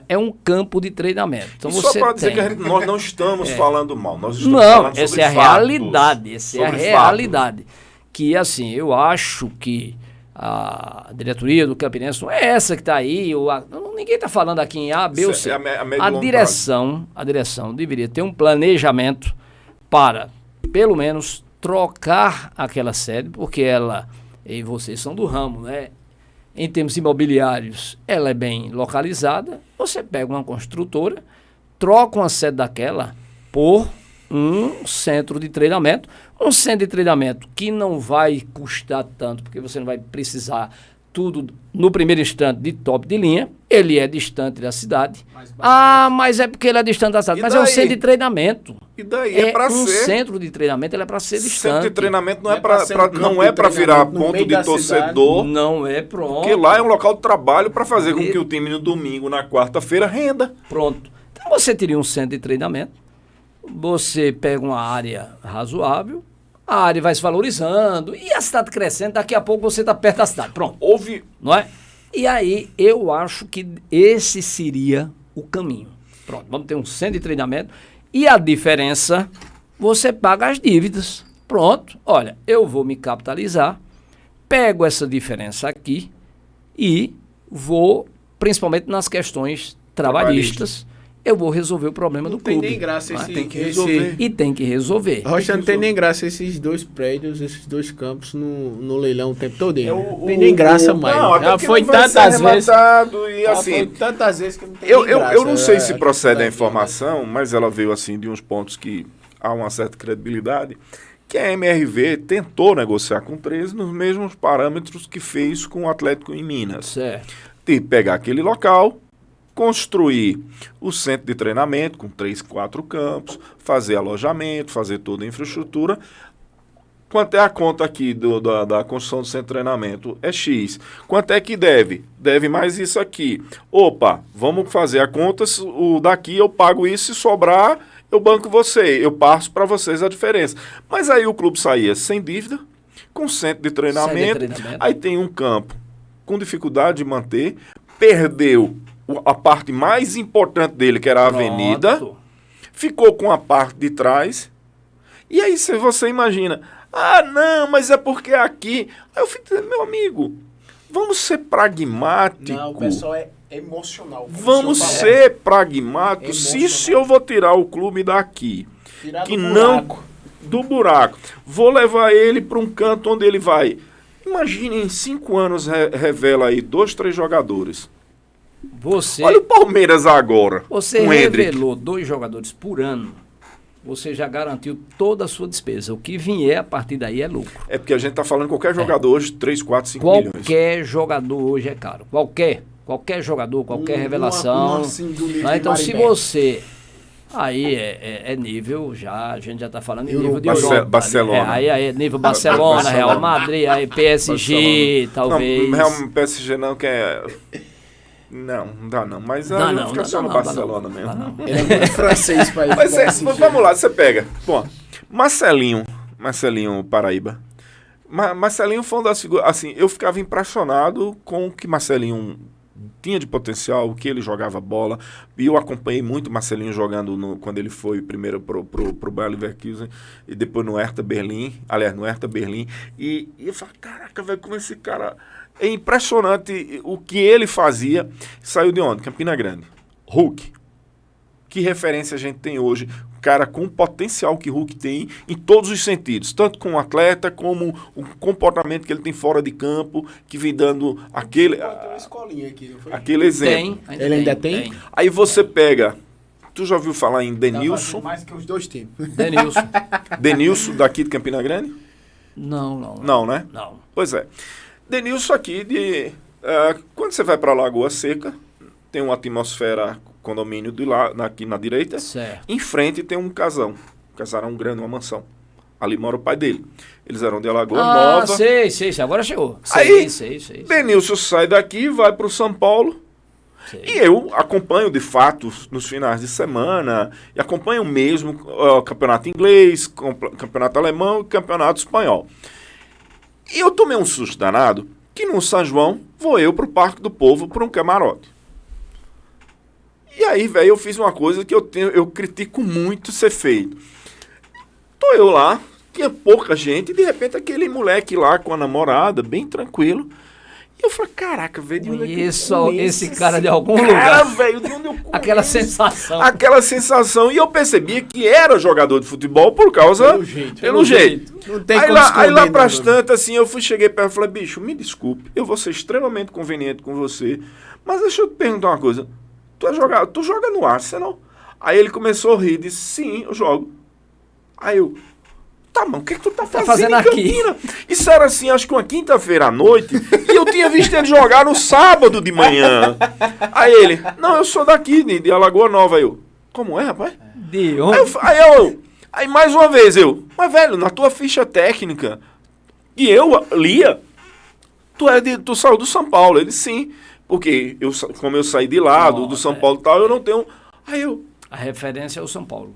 é um campo de treinamento. Então E você só para dizer tem... que nós não estamos falando mal, nós estamos Não, falando essa sobre é a fatos, realidade. Essa é a sobre realidade. Que, assim, eu acho que a diretoria do Campinense não é essa que está aí. Ninguém está falando aqui em A, B ou C. É a médio e A longo direção deveria ter um planejamento para, pelo menos, trocar aquela sede, porque ela, e vocês são do ramo, né? Em termos imobiliários, ela é bem localizada. Você pega uma construtora, troca uma sede daquela por um centro de treinamento. Um centro de treinamento que não vai custar tanto, porque você não vai precisar tudo no primeiro instante de top de linha. Ele é distante da cidade. Mas é porque ele é distante da cidade. E Mas é um daí? centro de treinamento. E daí é para um ser. centro de treinamento, ele é para ser distante. Centro de treinamento não é pra ser um não campo é de para virar treinamento no ponto meio de da torcedor, Não é pronto. porque lá é um local de trabalho para fazer com que o time no domingo, na quarta-feira, renda. Pronto. Então você teria um centro de treinamento, você pega uma área razoável, a área vai se valorizando e a cidade crescendo, daqui a pouco você está perto da cidade. Pronto. Houve Não é? E aí eu acho que esse seria o caminho. Pronto, vamos ter um centro de treinamento e a diferença, você paga as dívidas. Pronto, olha, eu vou me capitalizar, pego essa diferença aqui e vou, principalmente nas questões trabalhistas, eu vou resolver o problema do Tem clube. nem graça esse... tem que resolver. E tem que resolver. Rocha, não tem nem graça esses dois prédios, esses dois campos no leilão o tempo todo. Não tem o- nem graça o- mais. Não, até Já porque foi não vai ser tantas vezes. arrematado e Já assim. foi tantas vezes que não tem Eu nem graça. não sei se procede a a informação, mas ela veio assim de uns pontos que há uma certa credibilidade, que a MRV tentou negociar com o 13 nos mesmos parâmetros que fez com o Atlético em Minas. Certo. De pegar aquele local, construir o centro de treinamento com 3, 4 campos, fazer alojamento, fazer toda a infraestrutura. Quanto é a conta aqui da construção do centro de treinamento? É X. Quanto é que deve? Deve mais isso aqui. Opa, vamos fazer a conta, o daqui eu pago isso, se sobrar, eu banco você, eu passo para vocês a diferença. Mas aí o clube saía sem dívida, com centro de treinamento, aí tem um campo com dificuldade de manter, perdeu a parte mais importante dele, que era a avenida, ficou com a parte de trás, e aí você imagina, não, mas é porque aqui... Aí eu fico dizendo, meu amigo, vamos ser pragmáticos. Não, o pessoal é emocional. Vamos ser pragmáticos. Se eu vou tirar o clube daqui, que não do buraco, vou levar ele para um canto onde ele vai. Imagine, em 5 anos revela aí 2, 3 jogadores. Olha o Palmeiras agora. Você revelou 2 jogadores por ano. Você já garantiu toda a sua despesa. O que vier a partir daí é lucro. É porque a gente está falando qualquer jogador hoje, 3, 4, 5 milhões. Qualquer jogador hoje é caro. Qualquer jogador, qualquer revelação. Então, se você... Aí é nível, a gente já está falando em nível de Europa. Barcelona. Aí é nível Barcelona, Real Madrid, aí PSG, talvez. Não, PSG não, que é... Não dá não. Mas eu fico só no Barcelona mesmo. Ele é muito francês para ele. Mas vamos lá, você pega. Bom, Marcelinho Paraíba. Marcelinho foi uma das figuras... Assim, eu ficava impressionado com o que Marcelinho tinha de potencial, o que ele jogava bola. E eu acompanhei muito Marcelinho jogando quando ele foi primeiro pro Bayer Leverkusen e depois no Hertha Berlim. Aliás, no Hertha Berlim. E eu falei, caraca, velho, como esse cara... É impressionante o que ele fazia. Saiu de onde? Campina Grande. Hulk. Que referência a gente tem hoje? O cara com o potencial que Hulk tem em todos os sentidos, tanto como atleta, como o comportamento que ele tem fora de campo, que vem dando aquele, Uma escolinha aqui, não foi? aquele exemplo. Ele ainda tem? Aí você pega, tu já ouviu falar em Denilson? Mais que os dois times. Denilson. Denilson daqui de Campina Grande? Não. Não, né? Não. Pois é. Denilson aqui quando você vai para Lagoa Seca, tem uma atmosfera condomínio aqui na direita. Certo. Em frente tem um casarão grande, uma mansão. Ali mora o pai dele. Eles eram de Alagoa Nova. Sei. Agora chegou. Aí, Sei. Denilson sai daqui, vai para o São Paulo. Sei. E eu acompanho, de fato, nos finais de semana, e acompanho mesmo o campeonato inglês, campeonato alemão e campeonato espanhol. E eu tomei um susto danado, que no São João vou eu pro Parque do Povo, para um camarote. E aí, velho, eu fiz uma coisa que eu critico muito ser feito. Tô eu lá, tinha pouca gente, e de repente aquele moleque lá com a namorada, bem tranquilo. E eu falei, caraca, velho, de onde é que eu conheço esse cara de algum cara, lugar. velho, de onde eu conheço? Aquela sensação. Aquela sensação. E eu percebia que era jogador de futebol por causa... Pelo jeito. Não tem Aí como lá esconder, pras não. tantas, assim, cheguei perto e falei, bicho, me desculpe, eu vou ser extremamente conveniente com você, mas deixa eu te perguntar uma coisa. Tu joga no Arsenal? Aí ele começou a rir e disse, sim, eu jogo. Aí eu... Tá, mano, o que é que tu tá fazendo em aqui? Campina? Isso era assim, acho que uma quinta-feira à noite, e eu tinha visto ele jogar no sábado de manhã. Aí ele, não, eu sou daqui, de Alagoa Nova. Aí eu, como é, rapaz? De onde? Aí mais uma vez mas velho, na tua ficha técnica, e eu lia, tu saiu do São Paulo. Ele, sim, porque como eu saí de lá, do São Paulo e tal, eu não tenho... Aí eu... A referência é o São Paulo.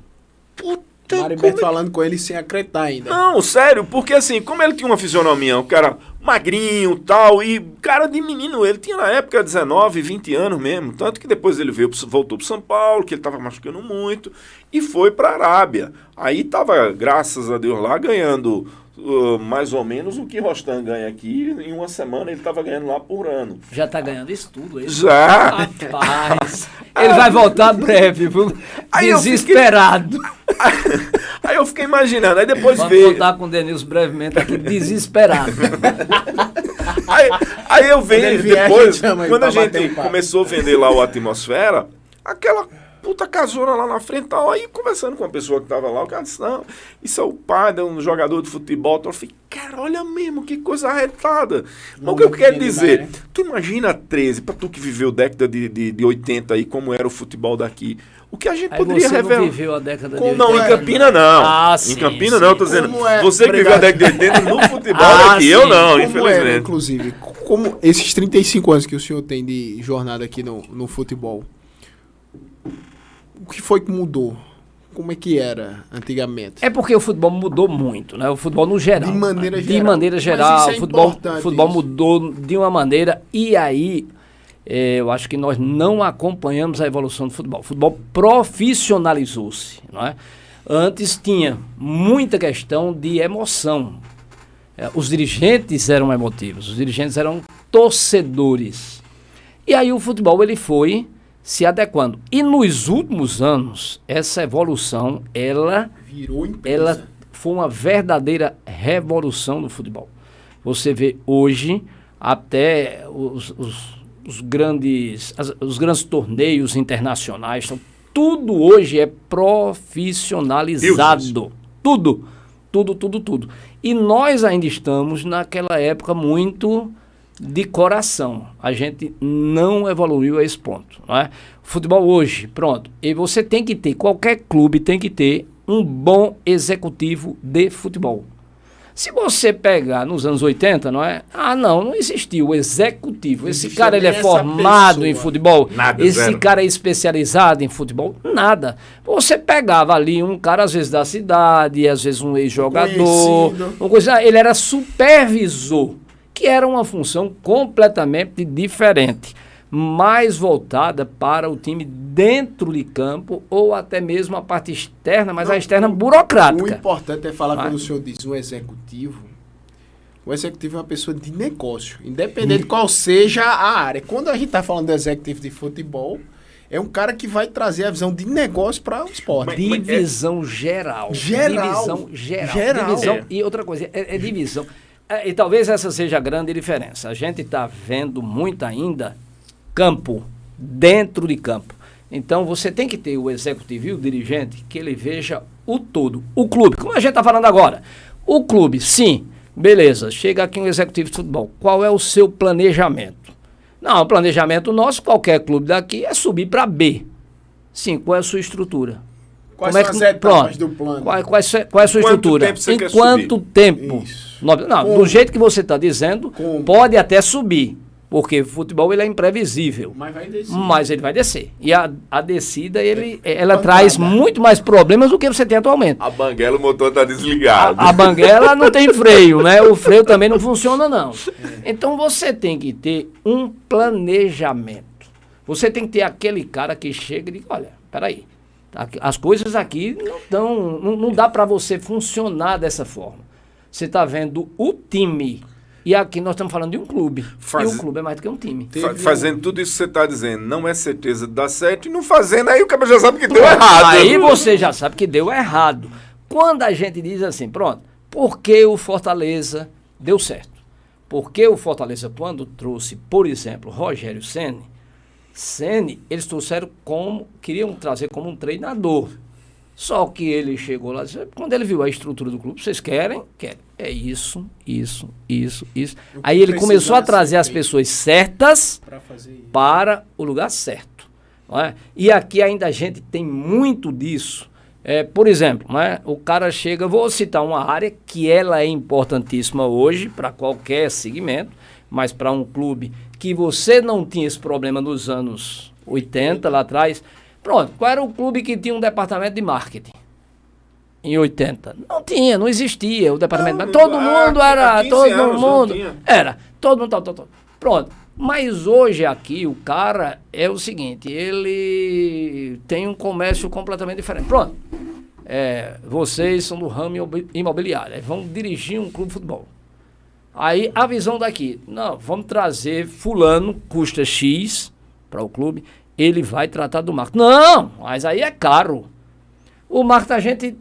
Puta, Maribeto falando com ele sem acreditar ainda. Não, sério, porque assim, como ele tinha uma fisionomia, um cara magrinho e tal, e cara de menino, ele tinha na época 19, 20 anos mesmo, tanto que depois ele voltou pro São Paulo, que ele tava machucando muito, e foi pra Arábia. Aí tava, graças a Deus, lá ganhando mais ou menos o que Rostan ganha aqui, em uma semana ele tava ganhando lá por ano. Já tá ganhando isso tudo, ele? Já! Rapaz, ele vai voltar breve, viu? Aí Desesperado. Aí eu fiquei imaginando, aí depois Vamos veio... voltar com o Denilson brevemente aqui, desesperado. Aí eu venho depois, quando a gente um começou a vender lá o Atmosfera, aquela puta casona lá na frente, tal, aí conversando com a pessoa que tava lá, o cara disse, não, isso é o pai de um jogador de futebol. Eu falei, cara, olha mesmo, que coisa arretada. Mas o que eu quero dizer, né? Tu imagina 13, pra tu que viveu década de 80 aí, como era o futebol daqui, o que a gente aí poderia revelar? Não viveu a década de 80. Não, em Campina não. Sim, em Campina não, eu tô dizendo. É, você que viveu a década de 80 no futebol daqui, sim. eu não, Como infelizmente. Inclusive, como esses 35 anos que o senhor tem de jornada aqui no futebol, o que foi que mudou? Como é que era antigamente? É porque o futebol mudou muito, né? O futebol no geral. De maneira né? geral. De maneira geral, Mas isso é o futebol isso. mudou de uma maneira e aí eu acho que nós não acompanhamos a evolução do futebol. O futebol profissionalizou-se, não é? Antes tinha muita questão de emoção. Os dirigentes eram emotivos, os dirigentes eram torcedores. E aí o futebol ele foi se adequando. E nos últimos anos, essa evolução, ela Virou empresa. foi uma verdadeira revolução no futebol. Você vê hoje até os grandes torneios internacionais, então, tudo hoje é profissionalizado. Tudo. E nós ainda estamos naquela época muito de coração. A gente não evoluiu a esse ponto, não é? Futebol hoje, pronto. E você tem que ter, qualquer clube tem que ter um bom executivo de futebol. Se você pegar nos anos 80, não é? Não existiu o executivo. Esse cara ele é formado em futebol. Nada, esse zero. cara é especializado em futebol? Nada. Você pegava ali um cara, às vezes da cidade, às vezes um ex-jogador, uma coisa, ele era supervisor, que era uma função completamente diferente, mais voltada para o time dentro de campo ou até mesmo a parte externa, mas a externa burocrática. O importante é falar quando o senhor diz um executivo. O executivo é uma pessoa de negócio, independente de qual seja a área. Quando a gente está falando do executivo de futebol, É um cara que vai trazer a visão de negócio para o esporte. Divisão geral. Divisão geral. Divisão, e outra coisa, é divisão. E talvez essa seja a grande diferença. A gente está vendo muito ainda campo, dentro de campo. Então, você tem que ter o executivo e o dirigente que ele veja o todo. O clube, como a gente está falando agora. O clube, sim, beleza, chega aqui um executivo de futebol. Qual é o seu planejamento? Não, o planejamento nosso, qualquer clube daqui, é subir para B. Sim, qual é a sua estrutura? Quais são as etapas do plano? Qual é a sua estrutura? Em quanto tempo? Não, do jeito que você está dizendo, pode até subir. Porque o futebol ele é imprevisível. Mas vai descer. Mas ele vai descer. E a descida, ela traz muito mais problemas do que você tem atualmente. A banguela, o motor está desligado. A banguela não tem freio, né? O freio também não funciona, não. Então você tem que ter um planejamento. Você tem que ter aquele cara que chega e diz, olha, peraí, as coisas aqui não dá para você funcionar dessa forma. Você está vendo o time. E aqui nós estamos falando de um clube. E o clube é mais do que um time. Fazendo tudo isso que você está dizendo, não é certeza de dar certo, e não fazendo, aí o cara já sabe que deu errado. Aí você já sabe que deu errado. Quando a gente diz assim, pronto, por que o Fortaleza deu certo? Porque o Fortaleza, quando trouxe, por exemplo, Rogério Ceni, eles trouxeram queriam trazer como um treinador. Só que ele chegou lá, quando ele viu a estrutura do clube, vocês querem? Querem. É isso. Aí ele começou a trazer as pessoas certas para o lugar certo. Não é? E aqui ainda a gente tem muito disso. Por exemplo, não é? O cara chega, vou citar uma área que ela é importantíssima hoje para qualquer segmento, mas para um clube que você não tinha esse problema nos anos 80, lá atrás. Pronto, qual era o clube que tinha um departamento de marketing? Em 80. Não tinha, não existia o departamento de marketing. Todo mundo era, todo mundo tal. Pronto, mas hoje aqui o cara é o seguinte, ele tem um comércio completamente diferente. Pronto, vocês são do ramo imobiliário, vão dirigir um clube de futebol. Aí a visão daqui, não, vamos trazer fulano, custa X para o clube, ele vai tratar do marketing. Não, mas aí é caro. O marketing a gente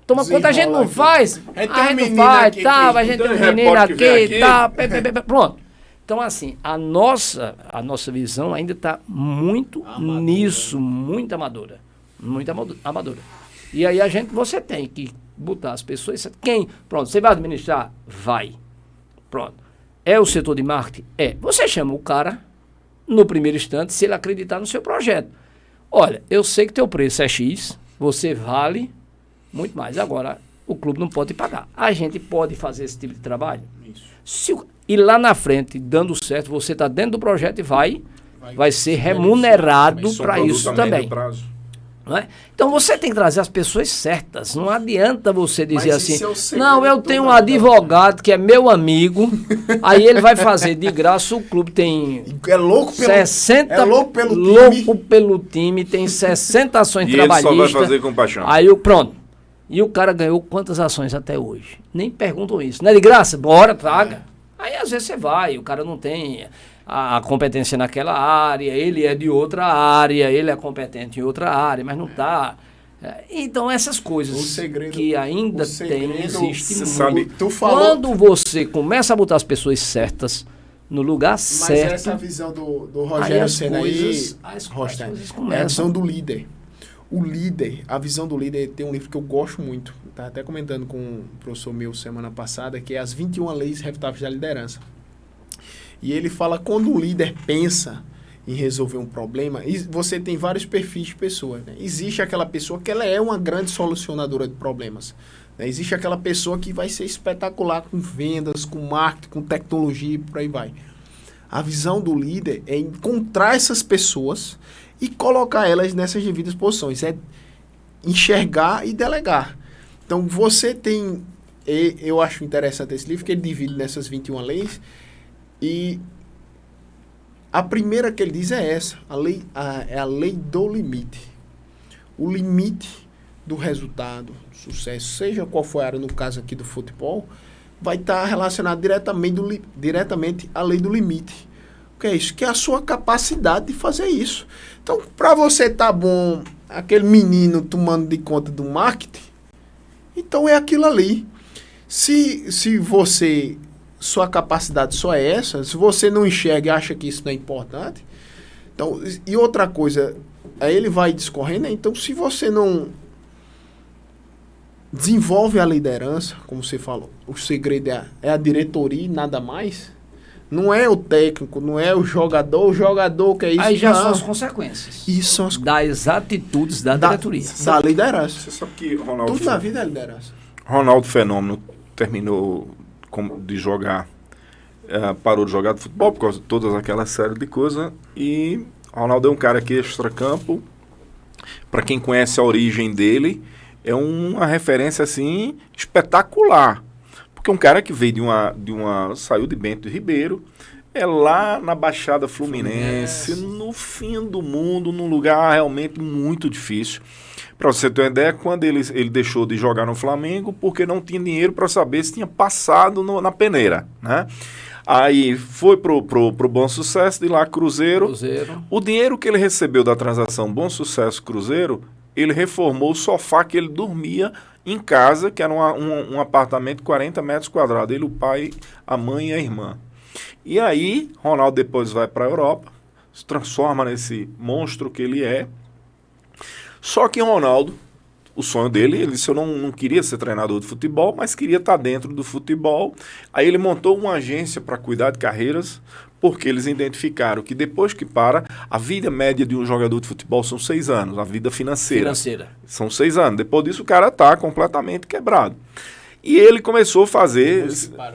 toma conta, a gente não faz. A gente não faz, a gente tem um menino aqui, tá, pronto. Então, assim, a nossa visão ainda está muito nisso, muito amadora. Muito amadora. E aí você tem que botar as pessoas. Pronto, você vai administrar? Vai. Pronto. É o setor de marketing? Você chama o cara no primeiro instante, se ele acreditar no seu projeto. Olha, eu sei que teu preço é X, você vale muito mais. Agora, o clube não pode pagar. A gente pode fazer esse tipo de trabalho? Isso. E lá na frente, dando certo, você está dentro do projeto e vai ser remunerado para isso também. Não é? Então você tem que trazer as pessoas certas. Não adianta você dizer assim, não, eu tenho um advogado que é meu amigo, aí ele vai fazer de graça, o clube tem louco pelo time, tem 60 ações e trabalhistas. Ele só vai fazer com paixão. Aí pronto. E o cara ganhou quantas ações até hoje? Nem perguntam isso. Não é de graça? Bora, traga. Aí às vezes você vai, o cara não tem a competência naquela área, ele é de outra área, ele é competente em outra área, mas não está. Então essas coisas que ainda existem muito. Quando você começa a botar as pessoas certas no lugar certo... Mas essa visão do Rogério Ceni aí, é a visão do líder. O líder, a visão do líder, tem um livro que eu gosto muito, estava até comentando com um professor meu semana passada, que é As 21 Leis Irrefutáveis da Liderança. E ele fala, quando um líder pensa em resolver um problema, você tem vários perfis de pessoas. Né? Existe aquela pessoa que ela é uma grande solucionadora de problemas. Né? Existe aquela pessoa que vai ser espetacular com vendas, com marketing, com tecnologia e por aí vai. A visão do líder é encontrar essas pessoas e colocar elas nessas devidas posições. É enxergar e delegar. Então você tem... Eu acho interessante esse livro, que ele divide nessas 21 leis. E a primeira que ele diz é essa. É a lei do limite. O limite do resultado, do sucesso, seja qual for a área, no caso aqui do futebol, vai estar relacionado diretamente à lei do limite. O que é isso? Que é a sua capacidade de fazer isso. Então, para você tá bom, aquele menino tomando de conta do marketing, então é aquilo ali. Se você, sua capacidade só é essa, se você não enxerga e acha que isso não é importante, então, e outra coisa, aí ele vai discorrendo, né? Então se você não desenvolve a liderança, como você falou, o segredo é a diretoria e nada mais, não é o técnico, não é o jogador que é isso. Aí já não. são as consequências. Isso são as das atitudes da diretoria. Da liderança. Você sabe que Ronaldo... Tudo na vida é liderança. Ronaldo Fenômeno terminou de jogar, parou de jogar de futebol por causa de todas aquelas séries de coisas, e Ronaldo é um cara que extracampo, para quem conhece a origem dele, é uma referência assim espetacular, porque um cara que veio saiu de Bento Ribeiro, é lá na Baixada Fluminense, no fim do mundo, num lugar realmente muito difícil. Para você ter uma ideia, quando ele deixou de jogar no Flamengo, porque não tinha dinheiro para saber se tinha passado na peneira, né? Aí foi pro Bom Sucesso, de lá Cruzeiro. O dinheiro que ele recebeu da transação Bom Sucesso Cruzeiro, ele reformou o sofá que ele dormia em casa, que era um apartamento de 40 metros quadrados. Ele, o pai, a mãe e a irmã. E aí, Ronaldo depois vai para a Europa, se transforma nesse monstro que ele é. Só que Ronaldo, o sonho dele, ele disse, eu não queria ser treinador de futebol, mas queria estar dentro do futebol. Aí ele montou uma agência para cuidar de carreiras, porque eles identificaram que depois que para, a vida média de um jogador de futebol são 6 anos, a vida financeira. São 6 anos. Depois disso o cara está completamente quebrado. E ele começou a fazer,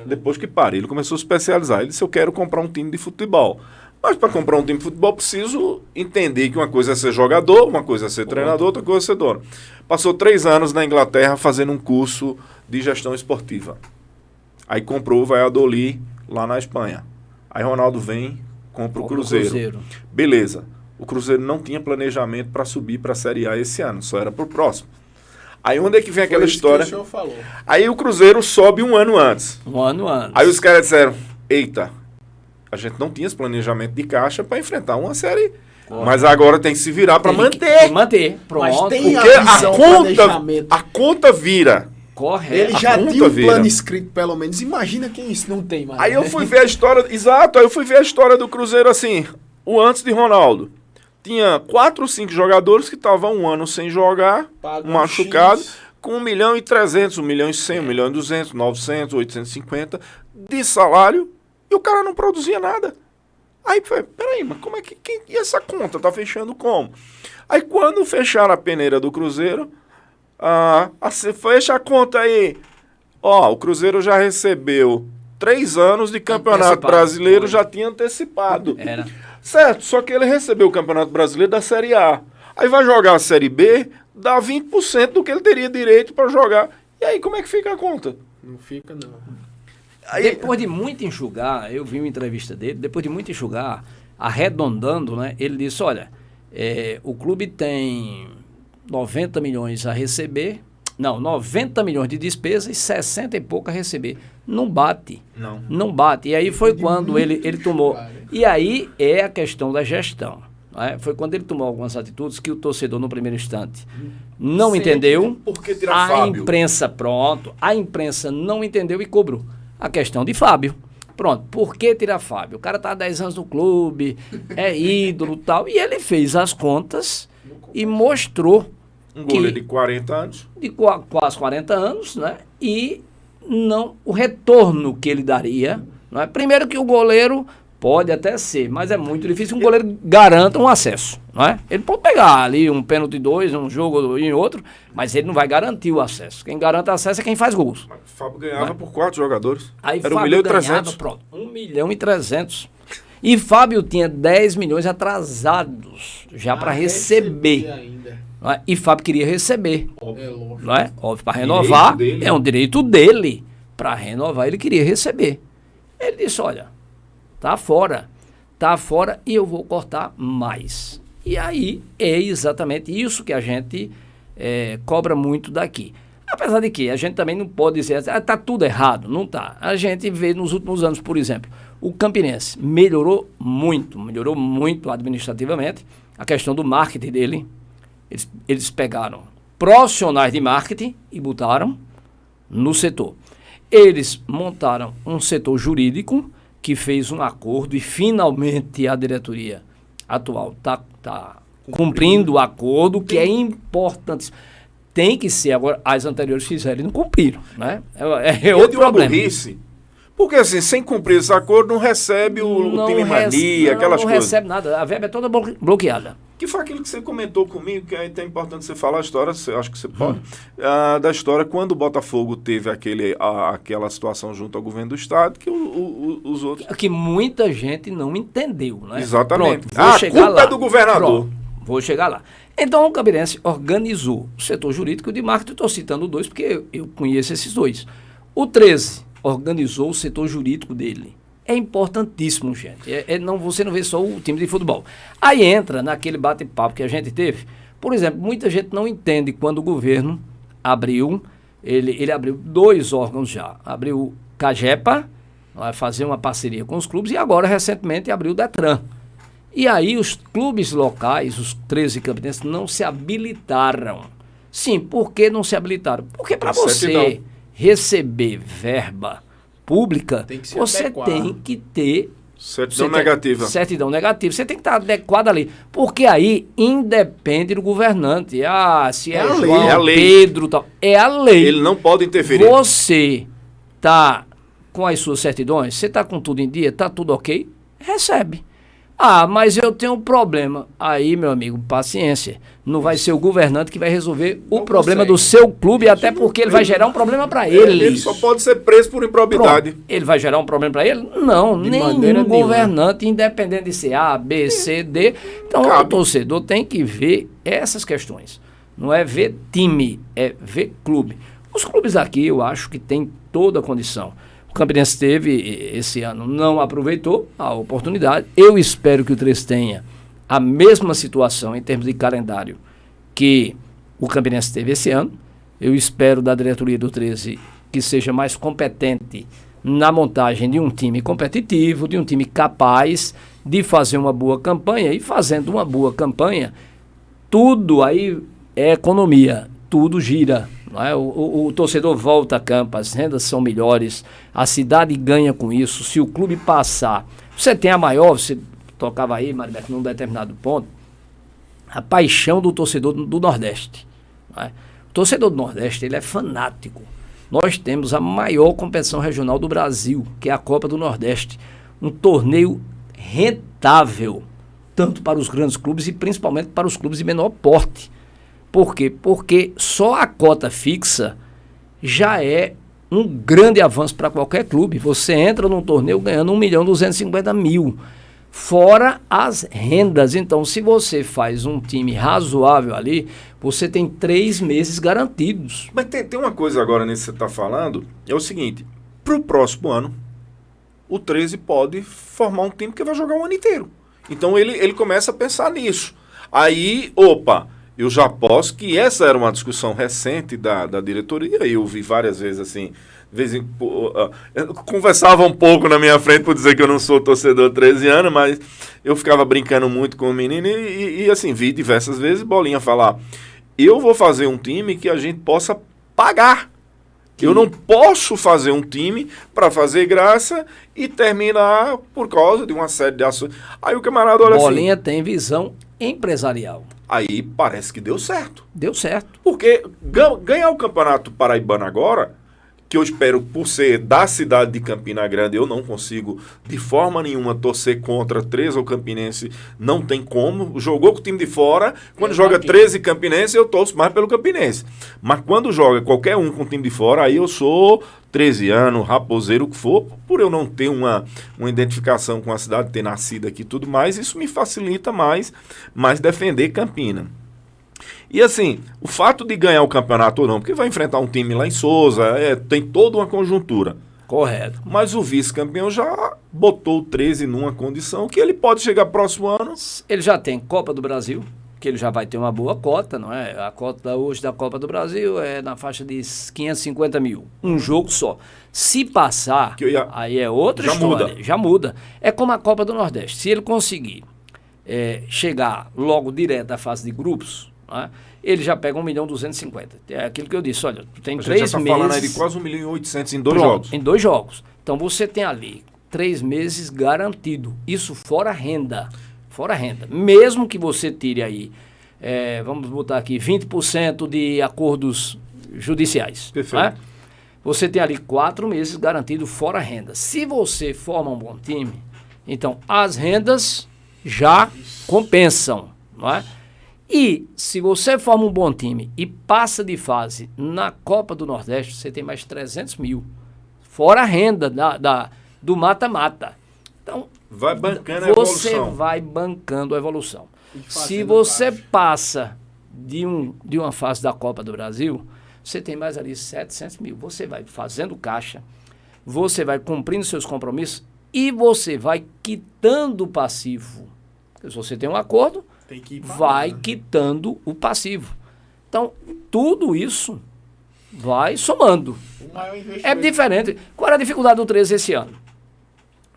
depois que para, ele começou a se especializar. Ele disse, eu quero comprar um time de futebol. Mas para comprar um time de futebol, preciso entender que uma coisa é ser jogador, uma coisa é ser treinador, outra coisa é ser dono. Passou 3 anos na Inglaterra fazendo um curso de gestão esportiva. Aí comprou o Valladolid lá na Espanha. Aí Ronaldo vem, compra o Cruzeiro. Beleza. O Cruzeiro não tinha planejamento para subir para a Série A esse ano, só era para o próximo. Aí onde é que vem aquela história? Que o senhor falou. Aí o Cruzeiro sobe 1 ano antes. 1 ano antes. Aí os caras disseram, eita, a gente não tinha esse planejamento de caixa para enfrentar uma série, mas agora tem que se virar para manter. Tem que manter, pronto. Mas tem porque a conta vira. Correto. Ele já tinha um plano escrito, pelo menos. Imagina quem isso não tem mais. Aí eu fui ver a história, aí eu fui ver a história do Cruzeiro assim, o antes de Ronaldo. Tinha 4 ou 5 jogadores que estavam 1 ano sem jogar, machucado, com 1.300.000, 1.100.000, 1.200.000, 900, 850 de salário, e o cara não produzia nada. Aí foi, peraí, mas como é que e essa conta tá fechando como? Aí quando fecharam a peneira do Cruzeiro, fecha a conta aí. Ó, o Cruzeiro já recebeu 3 anos de Campeonato Brasileiro, já tinha antecipado. Era. Certo, só que ele recebeu o Campeonato Brasileiro da Série A. Aí vai jogar a Série B, dá 20% do que ele teria direito para jogar. E aí como é que fica a conta? Não fica, não. Aí, depois de muito enxugar, eu vi uma entrevista dele, depois de muito enxugar, arredondando, né, ele disse, olha, o clube tem 90 milhões a receber, 90 milhões de despesa e 60 e pouco a receber. Não bate. Não bate. E aí foi quando ele tomou... E aí é a questão da gestão. Né? Foi quando ele tomou algumas atitudes que o torcedor, no primeiro instante, não entendeu. Porque tirar Fábio? A imprensa não entendeu e cobrou. A questão de Fábio. Pronto, por que tirar Fábio? O cara está há 10 anos no clube, é ídolo e tal. E ele fez as contas e mostrou um goleiro de 40 anos. De quase 40 anos, né? E não o retorno que ele daria. Não é? Primeiro que o goleiro pode até ser, mas é muito difícil um goleiro garanta um acesso. Não é? Ele pode pegar ali um pênalti 2, um jogo em outro, mas ele não vai garantir o acesso. Quem garante acesso é quem faz gols. Mas o Fábio ganhava por 4 jogadores. Aí era Fábio 1.300.000. Pronto, 1.300.000. E Fábio tinha 10 milhões atrasados já para receber. Ainda. Não é? E Fábio queria receber. Óbvio. Não é? Óbvio, para renovar. Dele. É um direito dele. Para renovar, ele queria receber. Ele disse, olha, tá fora e eu vou cortar mais. E aí é exatamente isso que a gente cobra muito daqui. Apesar de que a gente também não pode dizer, tá tudo errado, não tá. A gente vê nos últimos anos, por exemplo, o Campinense melhorou muito administrativamente, a questão do marketing dele. Eles pegaram profissionais de marketing e botaram no setor. Eles montaram um setor jurídico que fez um acordo e finalmente a diretoria atual está cumprindo o acordo, que é importante. Tem que ser, agora as anteriores fizeram e não cumpriram, né? É outro problema. Burrice. Porque assim, sem cumprir esse acordo, não recebe o time mania, aquelas coisas. Não recebe nada, a verba é toda bloqueada. Que foi aquilo que você comentou comigo, que é até importante você falar a história, acho que você pode, da história quando o Botafogo teve aquela situação junto ao governo do estado, que os outros... Que muita gente não entendeu, né? Exatamente. Pronto, vou chegar culpa lá. É do governador. Pronto, vou chegar lá. Então o Campinense organizou o setor jurídico de marketing, estou citando dois porque eu conheço esses dois. O 13 organizou o setor jurídico dele. É importantíssimo, gente. Você não vê só o time de futebol. Aí entra naquele bate-papo que a gente teve. Por exemplo, muita gente não entende quando o governo abriu, ele abriu 2 órgãos já. Abriu o CAGEPA, vai fazer uma parceria com os clubes, e agora, recentemente, abriu o DETRAN. E aí os clubes locais, os 13 campinenses, não se habilitaram. Sim, por que não se habilitaram? Porque para você receber verba pública, você adequar. tem que ter certidão negativa. Certidão negativa. Você tem que estar adequado ali. Porque aí independe do governante. Se é João, é a lei. Pedro, tal. É a lei. Ele não pode interferir. Você está com as suas certidões, você está com tudo em dia, está tudo ok, recebe. Mas eu tenho um problema. Aí, meu amigo, paciência. Não vai ser o governante que vai resolver o problema do seu clube, até porque ele vai gerar um problema para ele. Ele só pode ser preso por improbidade. Pronto. Ele vai gerar um problema para ele? Não, nenhum governante, independente de ser A, B, C, D. Então, o torcedor tem que ver essas questões. Não é ver time, é ver clube. Os clubes aqui, eu acho que tem toda a condição. O Campinense teve, esse ano, não aproveitou a oportunidade. Eu espero que o 13 tenha a mesma situação em termos de calendário que o Campinense teve esse ano. Eu espero da diretoria do 13 que seja mais competente na montagem de um time competitivo, de um time capaz de fazer uma boa campanha. E fazendo uma boa campanha, tudo aí é economia, tudo gira. Não é? O torcedor volta a campo, as rendas são melhores, a cidade ganha com isso. Se o clube passar, você tem a maior, você tocava aí, Maribeto, num determinado ponto, a paixão do torcedor do Nordeste. Não é? O torcedor do Nordeste, ele é fanático. Nós temos a maior competição regional do Brasil, que é a Copa do Nordeste. Um torneio rentável, tanto para os grandes clubes e principalmente para os clubes de menor porte. Por quê? Porque só a cota fixa já é um grande avanço para qualquer clube. Você entra num torneio ganhando 1.250.000, fora as rendas. Então, se você faz um time razoável ali, você tem 3 meses garantidos. Mas tem uma coisa agora nisso que você está falando, é o seguinte, para o próximo ano, o 13 pode formar um time que vai jogar o ano inteiro. Então, ele começa a pensar nisso. Aí, eu já posso, que essa era uma discussão recente da diretoria, e eu vi várias vezes assim, conversava um pouco na minha frente por dizer que eu não sou torcedor 13 anos, mas eu ficava brincando muito com o menino e assim, vi diversas vezes Bolinha falar, eu vou fazer um time que a gente possa pagar. Eu não posso fazer um time para fazer graça e terminar por causa de uma série de ações. Aí o camarada olha Bolinha tem visão empresarial. Aí parece que deu certo. Deu certo. Porque ganhar o Campeonato Paraibano agora, que eu espero por ser da cidade de Campina Grande, eu não consigo de forma nenhuma torcer contra 13 ou Campinense, não tem como. Jogou com o time de fora, quando joga 13 Campinense, eu torço mais pelo Campinense. Mas quando joga qualquer um com o time de fora, aí eu sou 13 anos, raposeiro, o que for, por eu não ter uma identificação com a cidade, ter nascido aqui e tudo mais, isso me facilita mais defender Campina. E assim, o fato de ganhar o campeonato ou não, porque vai enfrentar um time lá em Souza, tem toda uma conjuntura. Correto. Mas o vice-campeão já botou o 13 numa condição que ele pode chegar próximo ano. Ele já tem Copa do Brasil, que ele já vai ter uma boa cota, não é? A cota hoje da Copa do Brasil é na faixa de 550 mil. Um jogo só. Se passar, aí é outra história. Já muda. É como a Copa do Nordeste. Se ele conseguir chegar logo direto à fase de grupos, não é? Ele já pega 1.250.000. É aquilo que eu disse, olha, tu tem 3 meses... A gente já está falando aí de quase 1.800.000 em 2 jogos. Em 2 jogos. Então você tem ali 3 meses garantido. Isso fora renda. Fora renda. Mesmo que você tire aí, vamos botar aqui, 20% de acordos judiciais. Perfeito. Né? Você tem ali 4 meses garantido fora renda. Se você forma um bom time, então as rendas já compensam. Não é? E se você forma um bom time e passa de fase na Copa do Nordeste, você tem mais 300 mil. Fora a renda do mata-mata. Então, vai bancando a evolução. Você vai bancando a evolução. Se você passa de uma fase da Copa do Brasil, você tem mais ali 700 mil. Você vai fazendo caixa, você vai cumprindo seus compromissos e você vai quitando o passivo. Porque se você tem um acordo, vai quitando o passivo. Então, tudo isso vai somando. É diferente. Qual era a dificuldade do 13 esse ano?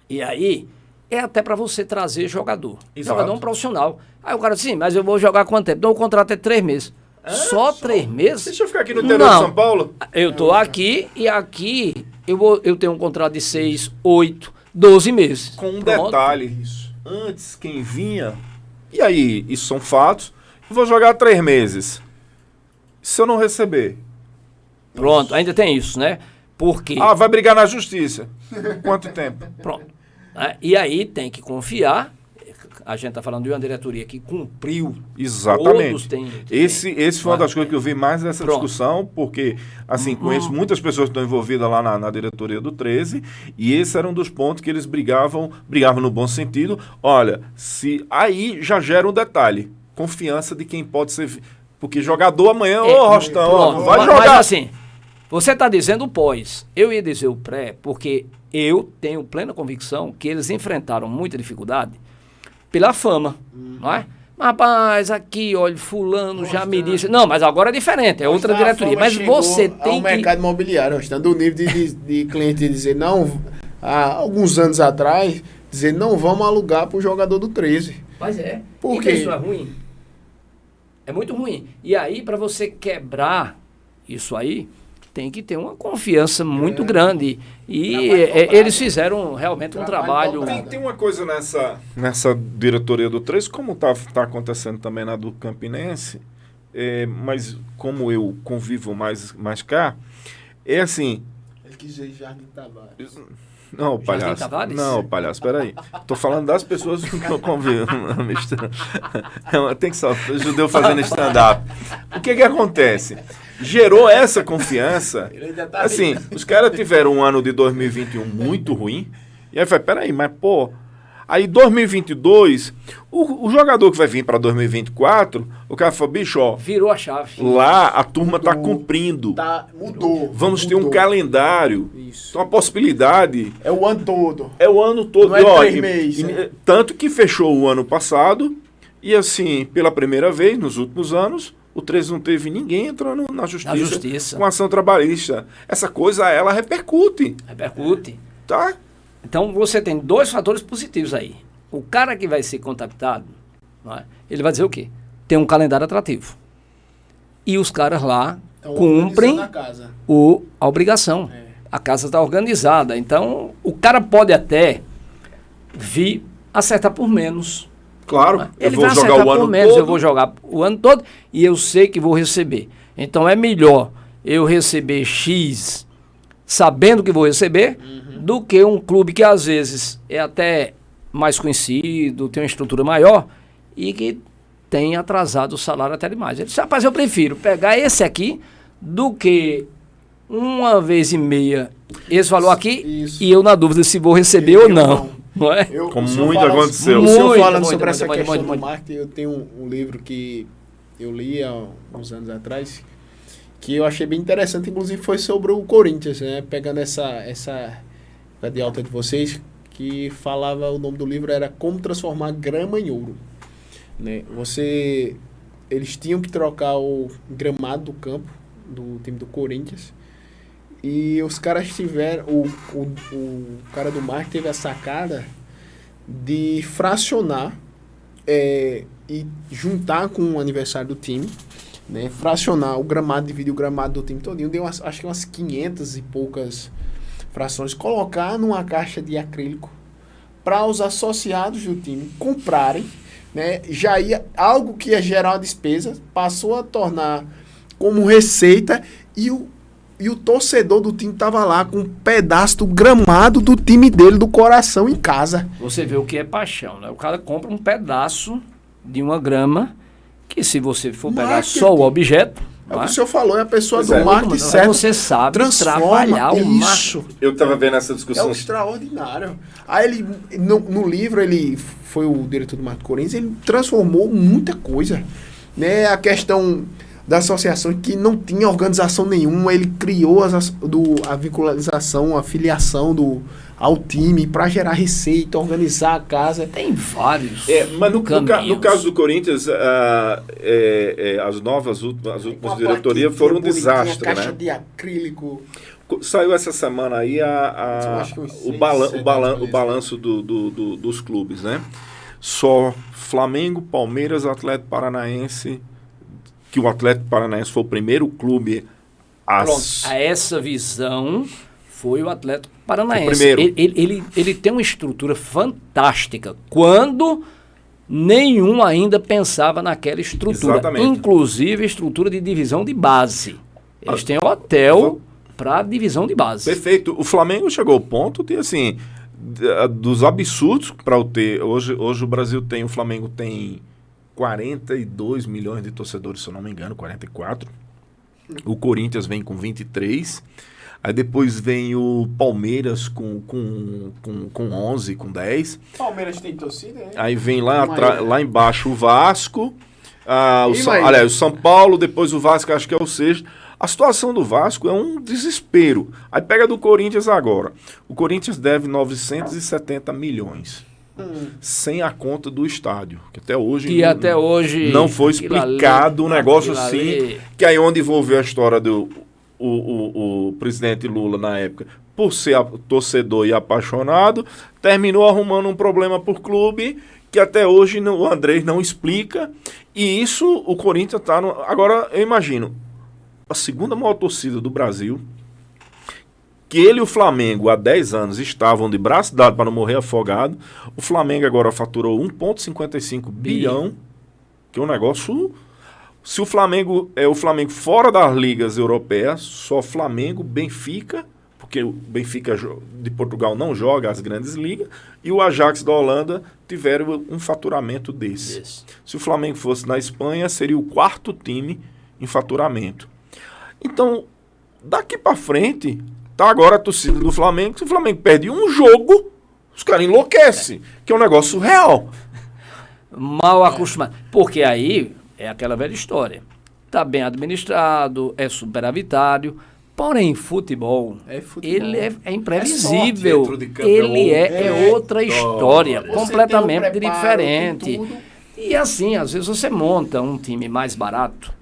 E aí, é até para você trazer jogador. Exato. Jogador profissional. Aí o cara diz, sim, mas eu vou jogar quanto tempo? Então o contrato é 3 meses. Só 3 meses? Deixa eu ficar aqui no interior de São Paulo. Eu estou aqui e aqui eu tenho um contrato de 6, 8, 12 meses. Com um detalhe. Antes, quem vinha... E aí, isso são fatos. Eu vou jogar 3 meses. Se eu não receber... Pronto, ainda tem isso, né? Porque... vai brigar na justiça. Quanto tempo? Pronto. E aí tem que confiar. A gente está falando de uma diretoria que cumpriu. Exatamente. Esse foi uma das coisas que eu vi mais nessa discussão, porque, assim, conheço muitas pessoas que estão envolvidas lá na diretoria do 13, e esse era um dos pontos que eles brigavam no bom sentido. Olha, aí já gera um detalhe, confiança de quem pode ser... Porque jogador amanhã, Rostão, vai jogar... Mas assim, você está dizendo o pós, eu ia dizer o pré, porque eu tenho plena convicção que eles enfrentaram muita dificuldade pela fama, não é? Mas, rapaz, aqui, olha, fulano já me disse... Não, mas agora é diferente, é outra diretoria. Mas você tem que... mercado imobiliário, estando no nível de cliente dizer, não, há alguns anos atrás, dizer, não vamos alugar para o jogador do 13. Mas é. Por quê? Isso é ruim. É muito ruim. E aí, para você quebrar isso aí, tem que ter uma confiança muito grande. E eles fizeram realmente um trabalho... Tem uma coisa nessa diretoria do 13, como tá acontecendo também na do Campinense, mas como eu convivo mais cá, é assim... Ele quis dizer Jardim Tavares. Não, palhaço. Não, palhaço, peraí. Tô falando das pessoas que eu convivo. Tem que só judeu fazendo stand-up. O que acontece? Gerou essa confiança. Assim, os caras tiveram um ano de 2021 muito ruim. E aí vai, peraí, mas pô... Aí 2022, o jogador que vai vir para 2024, o cara falou, bicho, ó... Virou a chave. Lá a turma tá cumprindo. Mudou. Vamos ter um calendário. Isso. Então a possibilidade... É o ano todo. É o ano todo. Não é 3 meses. Tanto que fechou o ano passado e assim, pela primeira vez nos últimos anos, o 13 não teve ninguém entrando na justiça com ação trabalhista. Essa coisa, ela repercute. Repercute. Tá? Então, você tem 2 fatores positivos aí. O cara que vai ser contactado, não é? Ele vai dizer o quê? Tem um calendário atrativo. E os caras lá cumprem a obrigação. A casa está organizada. Então, o cara pode até vir acertar por menos. Claro, ele vai jogar o ano todo. Eu vou jogar o ano todo e eu sei que vou receber. Então, é melhor eu receber X sabendo que vou receber, do que um clube que às vezes é até mais conhecido, tem uma estrutura maior e que tem atrasado o salário até demais. Ele disse, rapaz, eu prefiro pegar esse aqui do que uma vez e meia esse valor aqui e eu na dúvida se vou receber ou não. Não é? Como muito aconteceu. O senhor falando sobre essa questão do marketing, eu tenho um livro que eu li há uns anos atrás, que eu achei bem interessante, inclusive foi sobre o Corinthians, né? Pegando essa de alta de vocês, que falava, o nome do livro era Como Transformar Grama em Ouro. Né? Você eles tinham que trocar o gramado do campo do time do Corinthians. E os caras tiveram... O cara do marketing teve a sacada de fracionar e juntar com o aniversário do time, né? Fracionar o gramado, dividir o gramado do time todinho. Deu acho que umas 500 e poucas frações. Colocar numa caixa de acrílico para os associados do time comprarem, né? Já ia algo que ia gerar uma despesa, passou a tornar como receita e o torcedor do time tava lá com um pedaço do gramado do time dele, do coração, em casa. Você vê o que é paixão, né? O cara compra um pedaço de uma grama que, se você for pegar só o objeto... É o que o senhor falou, é a pessoa do é, marketing certo. Você sabe trabalhar o marketing. Eu tava vendo essa É discussão. extraordinário. Aí ele, no livro, ele foi o diretor do Marketing Corinthians, ele transformou muita coisa. Né? A questão da associação que não tinha organização nenhuma, ele criou a vinculação, a filiação ao time para gerar receita, organizar a casa. Tem vários mas no caso do Corinthians, as últimas diretorias foram um desastre, caixa né? de acrílico. Saiu essa semana aí o balanço dos clubes, né? Só Flamengo, Palmeiras, Atlético Paranaense, que o Atlético Paranaense foi o primeiro clube a essa visão foi o Atlético Paranaense. O primeiro. Ele tem uma estrutura fantástica, quando nenhum ainda pensava naquela estrutura. Exatamente. Inclusive estrutura de divisão de base. Eles têm hotel para divisão de base. Perfeito. O Flamengo chegou ao ponto de, assim, dos absurdos para o ter. Hoje o Brasil tem, o Flamengo tem 42 milhões de torcedores, se eu não me engano, 44. O Corinthians vem com 23. Aí depois vem o Palmeiras com 11, com 10. Palmeiras tem torcida, né? Aí vem lá embaixo o Vasco, o São Paulo, depois o Vasco, acho que é o sexto. A situação do Vasco é um desespero. Aí pega do Corinthians agora. O Corinthians deve 970 milhões. Sem a conta do estádio. Que até hoje não foi explicado um negócio assim. Que aí onde envolveu a história do o presidente Lula na época, por ser torcedor e apaixonado, terminou arrumando um problema por clube que até hoje o Andrés não explica. E isso o Corinthians está... Agora, eu imagino, a segunda maior torcida do Brasil, que ele e o Flamengo há 10 anos estavam de braço dado para não morrer afogado. O Flamengo agora faturou 1,55 bilhão, que é um negócio... Se o Flamengo é o Flamengo fora das ligas europeias, só Flamengo, Benfica, porque o Benfica de Portugal não joga as grandes ligas, e o Ajax da Holanda tiveram um faturamento desse. Yes. Se o Flamengo fosse na Espanha, seria o quarto time em faturamento. Então, daqui para frente, tá agora a torcida do Flamengo. Se o Flamengo perde um jogo, os caras enlouquecem, que é um negócio real. Mal acostumado. Porque aí é aquela velha história. Tá bem administrado, é superavitário. Porém, futebol, ele é imprevisível. Ele é outra história, completamente diferente. E assim, às vezes você monta um time mais barato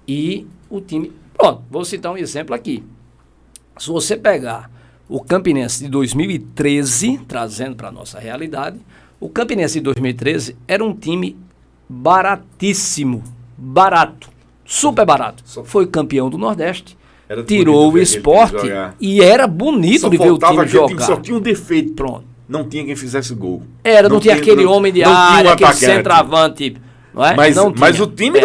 e o time... Pronto, vou citar um exemplo aqui. Se você pegar o Campinense de 2013, trazendo para a nossa realidade, o Campinense de 2013 era um time baratíssimo, barato, super barato. Foi campeão do Nordeste, tirou o Sport e era bonito de ver o time jogar. Só tinha um defeito. Pronto. Não tinha quem fizesse gol. Não tinha aquele homem de área, aquele centroavante. Não é? Mas o time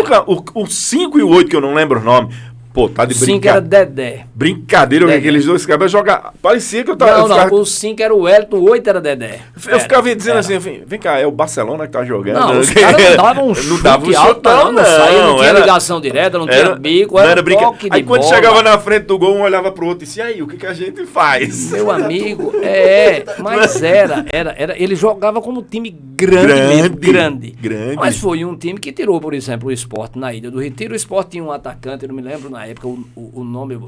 o 5 e o 8, que eu não lembro o nome, pô, tá de brincadeira. 5 era Dedé. Brincadeira, Dedé. Aqueles dois caras jogar. Parecia que eu tava. Não, o 5 era o Wellington, o 8 era Dedé. Eu ficava dizendo assim, vem cá, é o Barcelona que tá jogando. Não, os caras não davam um chute alto, não saía, não tinha ligação direta, não tinha bico, era toque de Aí quando bola. chegava na frente do gol, um olhava pro outro e disse, e aí, o que a gente faz? Meu amigo, mas era, ele jogava como time grande. Mas foi um time que tirou, por exemplo, o Sport na Ilha do Retiro. O Sport tinha um atacante, eu não me lembro na época o nome.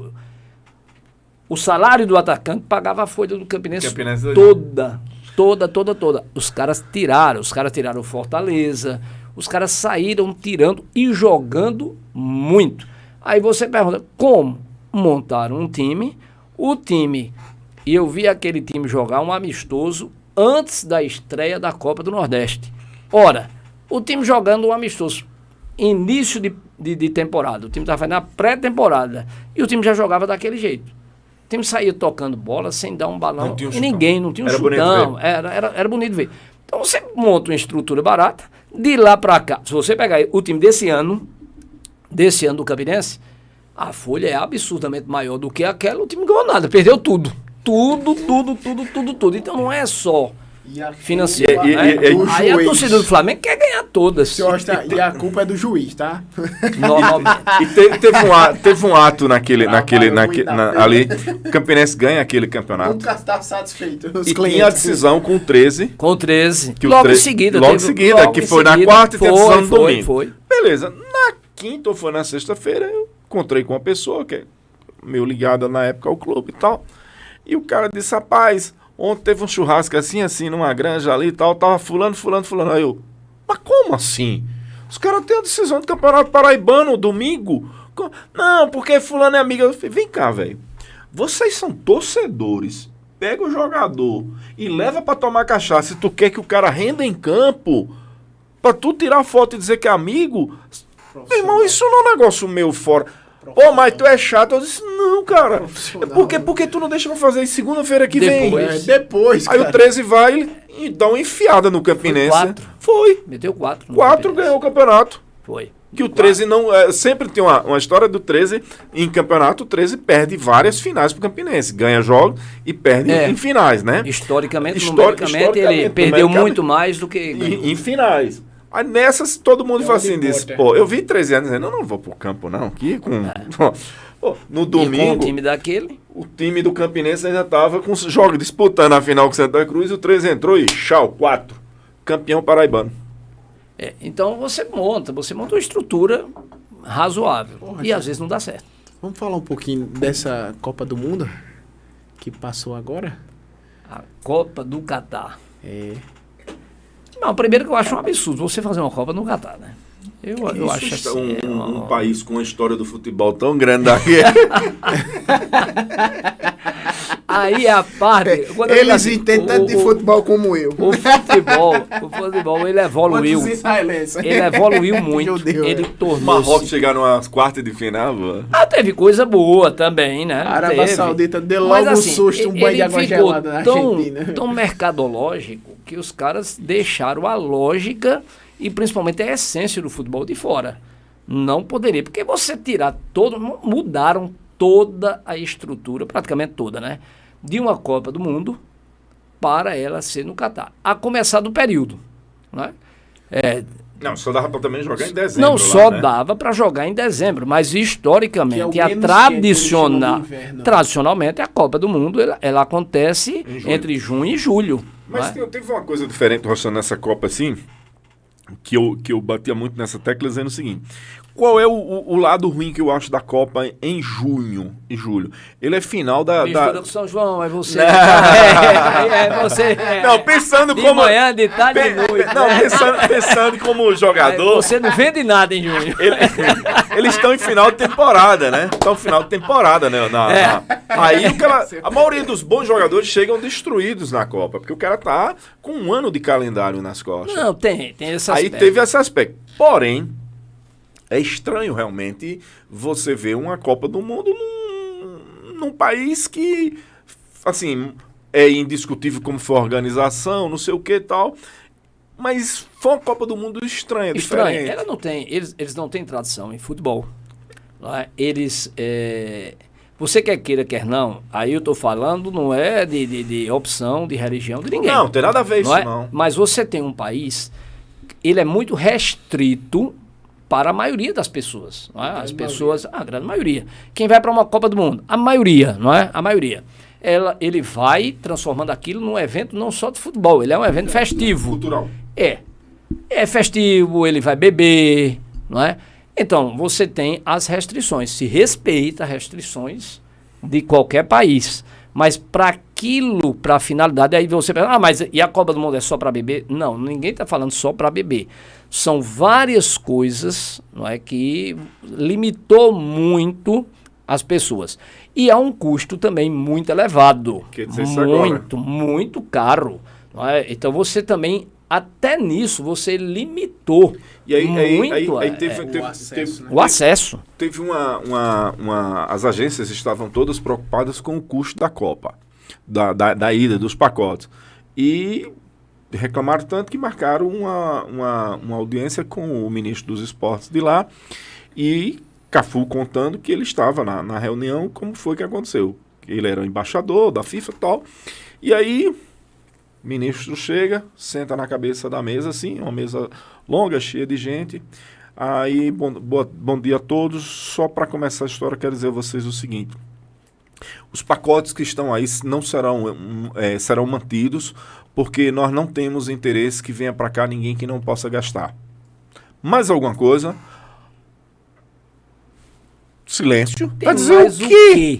O salário do atacante pagava a folha do Campinense toda. Toda. Os caras tiraram o Fortaleza, os caras saíram tirando e jogando muito. Aí você pergunta, como montaram um time? E eu vi aquele time jogar um amistoso antes da estreia da Copa do Nordeste. Ora, o time jogando um amistoso, início de temporada, o time estava na pré-temporada, e o time já jogava daquele jeito. O time saía tocando bola sem dar um balão, e ninguém, não tinha um chutão, era bonito ver. Então você monta uma estrutura barata, de lá para cá, se você pegar aí o time desse ano do Campinense, a folha é absurdamente maior do que aquela, o time não ganhou nada, perdeu tudo. Tudo. Então não é só financeiro. Aí a torcida do Flamengo quer ganhar todas. E a culpa é do juiz, tá? Normalmente. E teve um ato ali. O Campinense ganha aquele campeonato. Nunca está satisfeito. E tinha a decisão com o 13. Com o 13. Que logo em seguida. Que foi na quarta e teve a decisão no domingo. Foi. Beleza. Na quinta ou foi na sexta-feira, eu encontrei com uma pessoa que é meio ligada na época ao clube e tal. E o cara disse, rapaz, ontem teve um churrasco assim, numa granja ali e tal, tava fulano. Aí eu, mas como assim? Os caras têm a decisão do Campeonato Paraibano domingo? Não, porque fulano é amigo. Eu falei, vem cá, velho. Vocês são torcedores. Pega o jogador e leva pra tomar cachaça. Se tu quer que o cara renda em campo, pra tu tirar foto e dizer que é amigo, meu irmão, isso não é um negócio meu fora. Pô, mas tu é chato. Eu disse, não, cara. Porque tu não deixa eu fazer isso segunda-feira que vem? Depois, Aí o 13 vai e dá uma enfiada no Campinense. Foi. Meteu 4. 4 ganhou o campeonato. Foi. Que o 13 não... sempre tem uma história do 13 em campeonato. O 13 perde várias finais pro Campinense. Ganha jogos e perde em finais, né? Historicamente, ele perdeu muito mais do que... Em finais. Aí nessas, todo mundo fala assim, disse, pô, eu vi 13 anos dizendo, eu não vou pro campo não, aqui com... Pô, no domingo, e com o time daquele? O time do Campinense ainda tava com jogos disputando a final com o Santa Cruz, e o 13 entrou e, 4, campeão paraibano. Então você monta uma estrutura razoável, e às vezes não dá certo. Vamos falar um pouquinho dessa Copa do Mundo, que passou agora? A Copa do Catar. Não, primeiro que eu acho um absurdo você fazer uma Copa no Catar, né? Eu acho assim... Um país com uma história do futebol tão grande daqui. Aí a parte... Eles entendem tanto de futebol como eu. O futebol, ele evoluiu. Ele evoluiu muito. Deus, ele tornou-se... Marrocos chegaram às quartas de final. Teve coisa boa também, né? A Arábia Saudita deu logo um susto, um banho de água gelada na Argentina. Tão mercadológico que os caras deixaram a lógica e principalmente a essência do futebol de fora. Não poderia, porque você tirar mudaram toda a estrutura, praticamente toda, né? De uma Copa do Mundo para ela ser no Catar. A começar do período, né? Não, só dava para também jogar em dezembro. Não, só dava para jogar em dezembro, mas historicamente, tradicionalmente, a Copa do Mundo ela acontece entre junho e julho. Mas teve uma coisa diferente, Rossano, nessa Copa assim, que eu batia muito nessa tecla dizendo o seguinte: qual é o lado ruim que eu acho da Copa em junho e julho? Ele é final da... com São João, é você. Você. Não, pensando de como... manhã, de tarde, de noite. Não, pensando como jogador... Você não vende nada em junho. Eles estão em final de temporada, né? Estão em final de temporada, né? Aí a maioria dos bons jogadores chegam destruídos na Copa, porque o cara tá com um ano de calendário nas costas. Não, tem esse aspecto. Aí teve esse aspecto. Porém... é estranho, realmente, você ver uma Copa do Mundo num país que, assim, é indiscutível como foi a organização, não sei o que e tal, mas foi uma Copa do Mundo estranha, diferente. Ela não tem, eles não têm tradição em futebol. Não é? Você quer queira, quer não, aí eu estou falando, não é de opção, de religião, de ninguém. Não, tem nada a ver isso, não. Mas você tem um país, ele é muito restrito para a maioria das pessoas, não é? As pessoas, a grande maioria. Quem vai para uma Copa do Mundo? A maioria, não é? A maioria. Ele vai transformando aquilo num evento não só de futebol, ele é um evento festivo. Cultural. É festivo, ele vai beber, não é? Então, você tem as restrições, se respeita as restrições de qualquer país. Mas para aquilo para a finalidade. Aí você pensa, mas e a Copa do Mundo é só para beber? Não, ninguém está falando só para beber. São várias coisas, não é, que limitou muito as pessoas. E há um custo também muito elevado. Muito caro. Não é? Então você também, até nisso, você limitou e aí, muito o acesso. Teve as agências estavam todas preocupadas com o custo da Copa, da ida, dos pacotes. E reclamaram tanto que marcaram uma audiência com o ministro dos esportes de lá e Cafu contando que ele estava na reunião, como foi que aconteceu. Ele era o embaixador da FIFA e tal. E aí, o ministro chega, senta na cabeça da mesa, assim, uma mesa longa, cheia de gente. Aí, bom dia a todos. Só para começar a história, quero dizer a vocês o seguinte. Os pacotes que estão aí não serão mantidos, porque nós não temos interesse que venha para cá ninguém que não possa gastar. Mais alguma coisa? Silêncio. Para dizer o quê?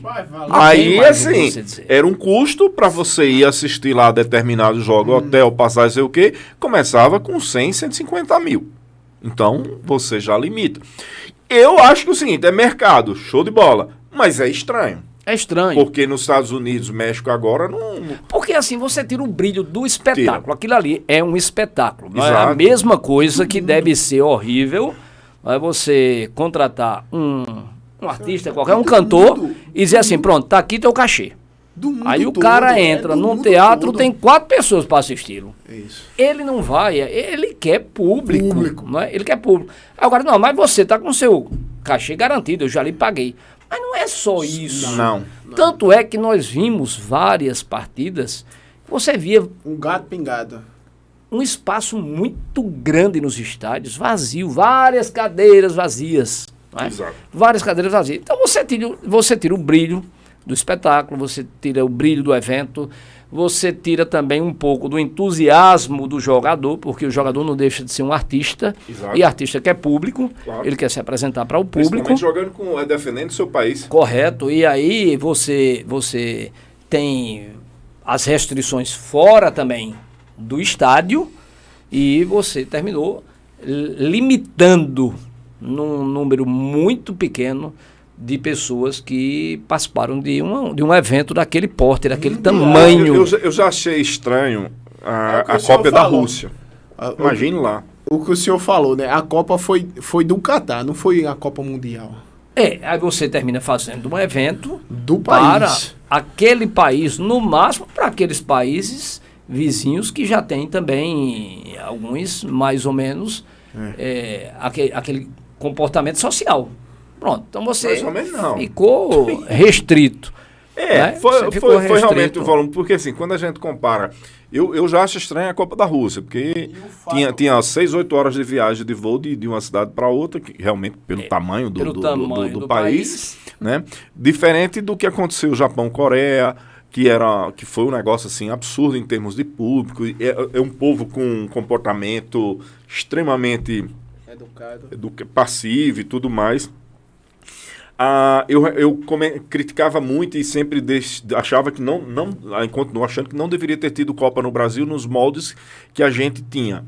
Aí, assim, era um custo para você ir assistir lá determinado jogo, hotel, passagem, sei o quê, começava com 100, 150 mil. Então, você já limita. Eu acho que o seguinte, é mercado, show de bola, mas é estranho. É estranho. Porque nos Estados Unidos, México agora não... Porque assim, você tira o brilho do espetáculo. Tira. Aquilo ali é um espetáculo. Não é Exato. a mesma coisa que deve ser horrível. É você contratar um artista qualquer, um cantor, e dizer assim, pronto, tá aqui teu cachê. Aí o cara entra num teatro, tem 4 pessoas para assisti-lo. Isso. Ele não vai, ele quer público. Não é? Ele quer público. Agora, não, mas você tá com seu cachê garantido, eu já lhe paguei. Mas não é só isso. Não. Tanto é que nós vimos várias partidas, você via Um gato pingado. um espaço muito grande nos estádios, vazio, várias cadeiras vazias. Não é? Exato. Várias cadeiras vazias. Então você tira o brilho do espetáculo, você tira o brilho do evento, você tira também um pouco do entusiasmo do jogador, porque o jogador não deixa de ser um artista, Exato. e artista quer público, Claro. ele quer se apresentar para o público. Principalmente jogando defendendo o seu país. Correto, e aí você tem as restrições fora também do estádio, e você terminou limitando num número muito pequeno de pessoas que participaram de um evento daquele porte, daquele tamanho. Eu já achei estranho É o que a o senhor Copa da falou. Rússia. Imagine lá. O que o senhor falou, né? A Copa foi do Catar, não foi a Copa Mundial. Aí você termina fazendo um evento Do para país. aquele país, no máximo para aqueles países vizinhos que já tem também alguns, mais ou menos, aquele comportamento social. Pronto, então você Mais ou menos não. ficou restrito. né? Você ficou Foi restrito. realmente o volume, porque assim, quando a gente compara, eu já acho estranho a Copa da Rússia, porque tinha 6, 8 horas de viagem de voo de uma cidade para outra, que realmente pelo tamanho do país, né? Diferente do que aconteceu no Japão, Coreia, que foi um negócio assim absurdo em termos de público, é um povo com um comportamento extremamente passivo e tudo mais. Eu criticava muito e sempre achava que continuo achando que não deveria ter tido Copa no Brasil nos moldes que a gente tinha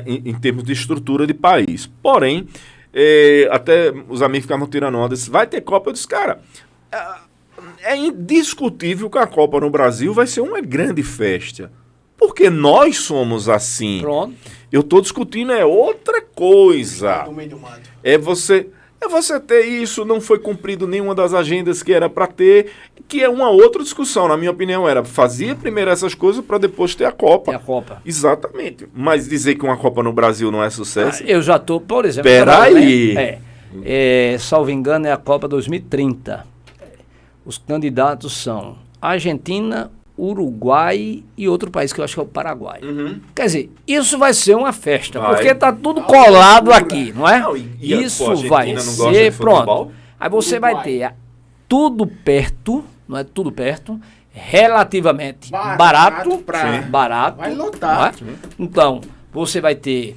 em termos de estrutura de país. Porém, até os amigos ficavam tirando onda, disse, vai ter Copa? Eu disse, cara, é indiscutível que a Copa no Brasil vai ser uma grande festa. Porque nós somos assim. Pronto. Eu estou discutindo outra coisa. No meio do mato. É você ter isso, não foi cumprido nenhuma das agendas que era para ter, que é uma outra discussão, na minha opinião, fazia primeiro essas coisas para depois ter a Copa. Ter a Copa. Exatamente. Mas dizer que uma Copa no Brasil não é sucesso... Eu já estou, por exemplo... Peraí. Salvo engano, é a Copa 2030. Os candidatos são Argentina, Uruguai e outro país que eu acho que é o Paraguai. Uhum. Quer dizer, isso vai ser uma festa, Vai. porque tá tudo colado aqui, não é? Não, Isso Argentina vai não gosta de ser futebol? pronto. Aí você Uruguai. vai ter tudo perto, não é tudo perto, relativamente barato, Sim. barato. Vai lotar. não é? Então, você vai ter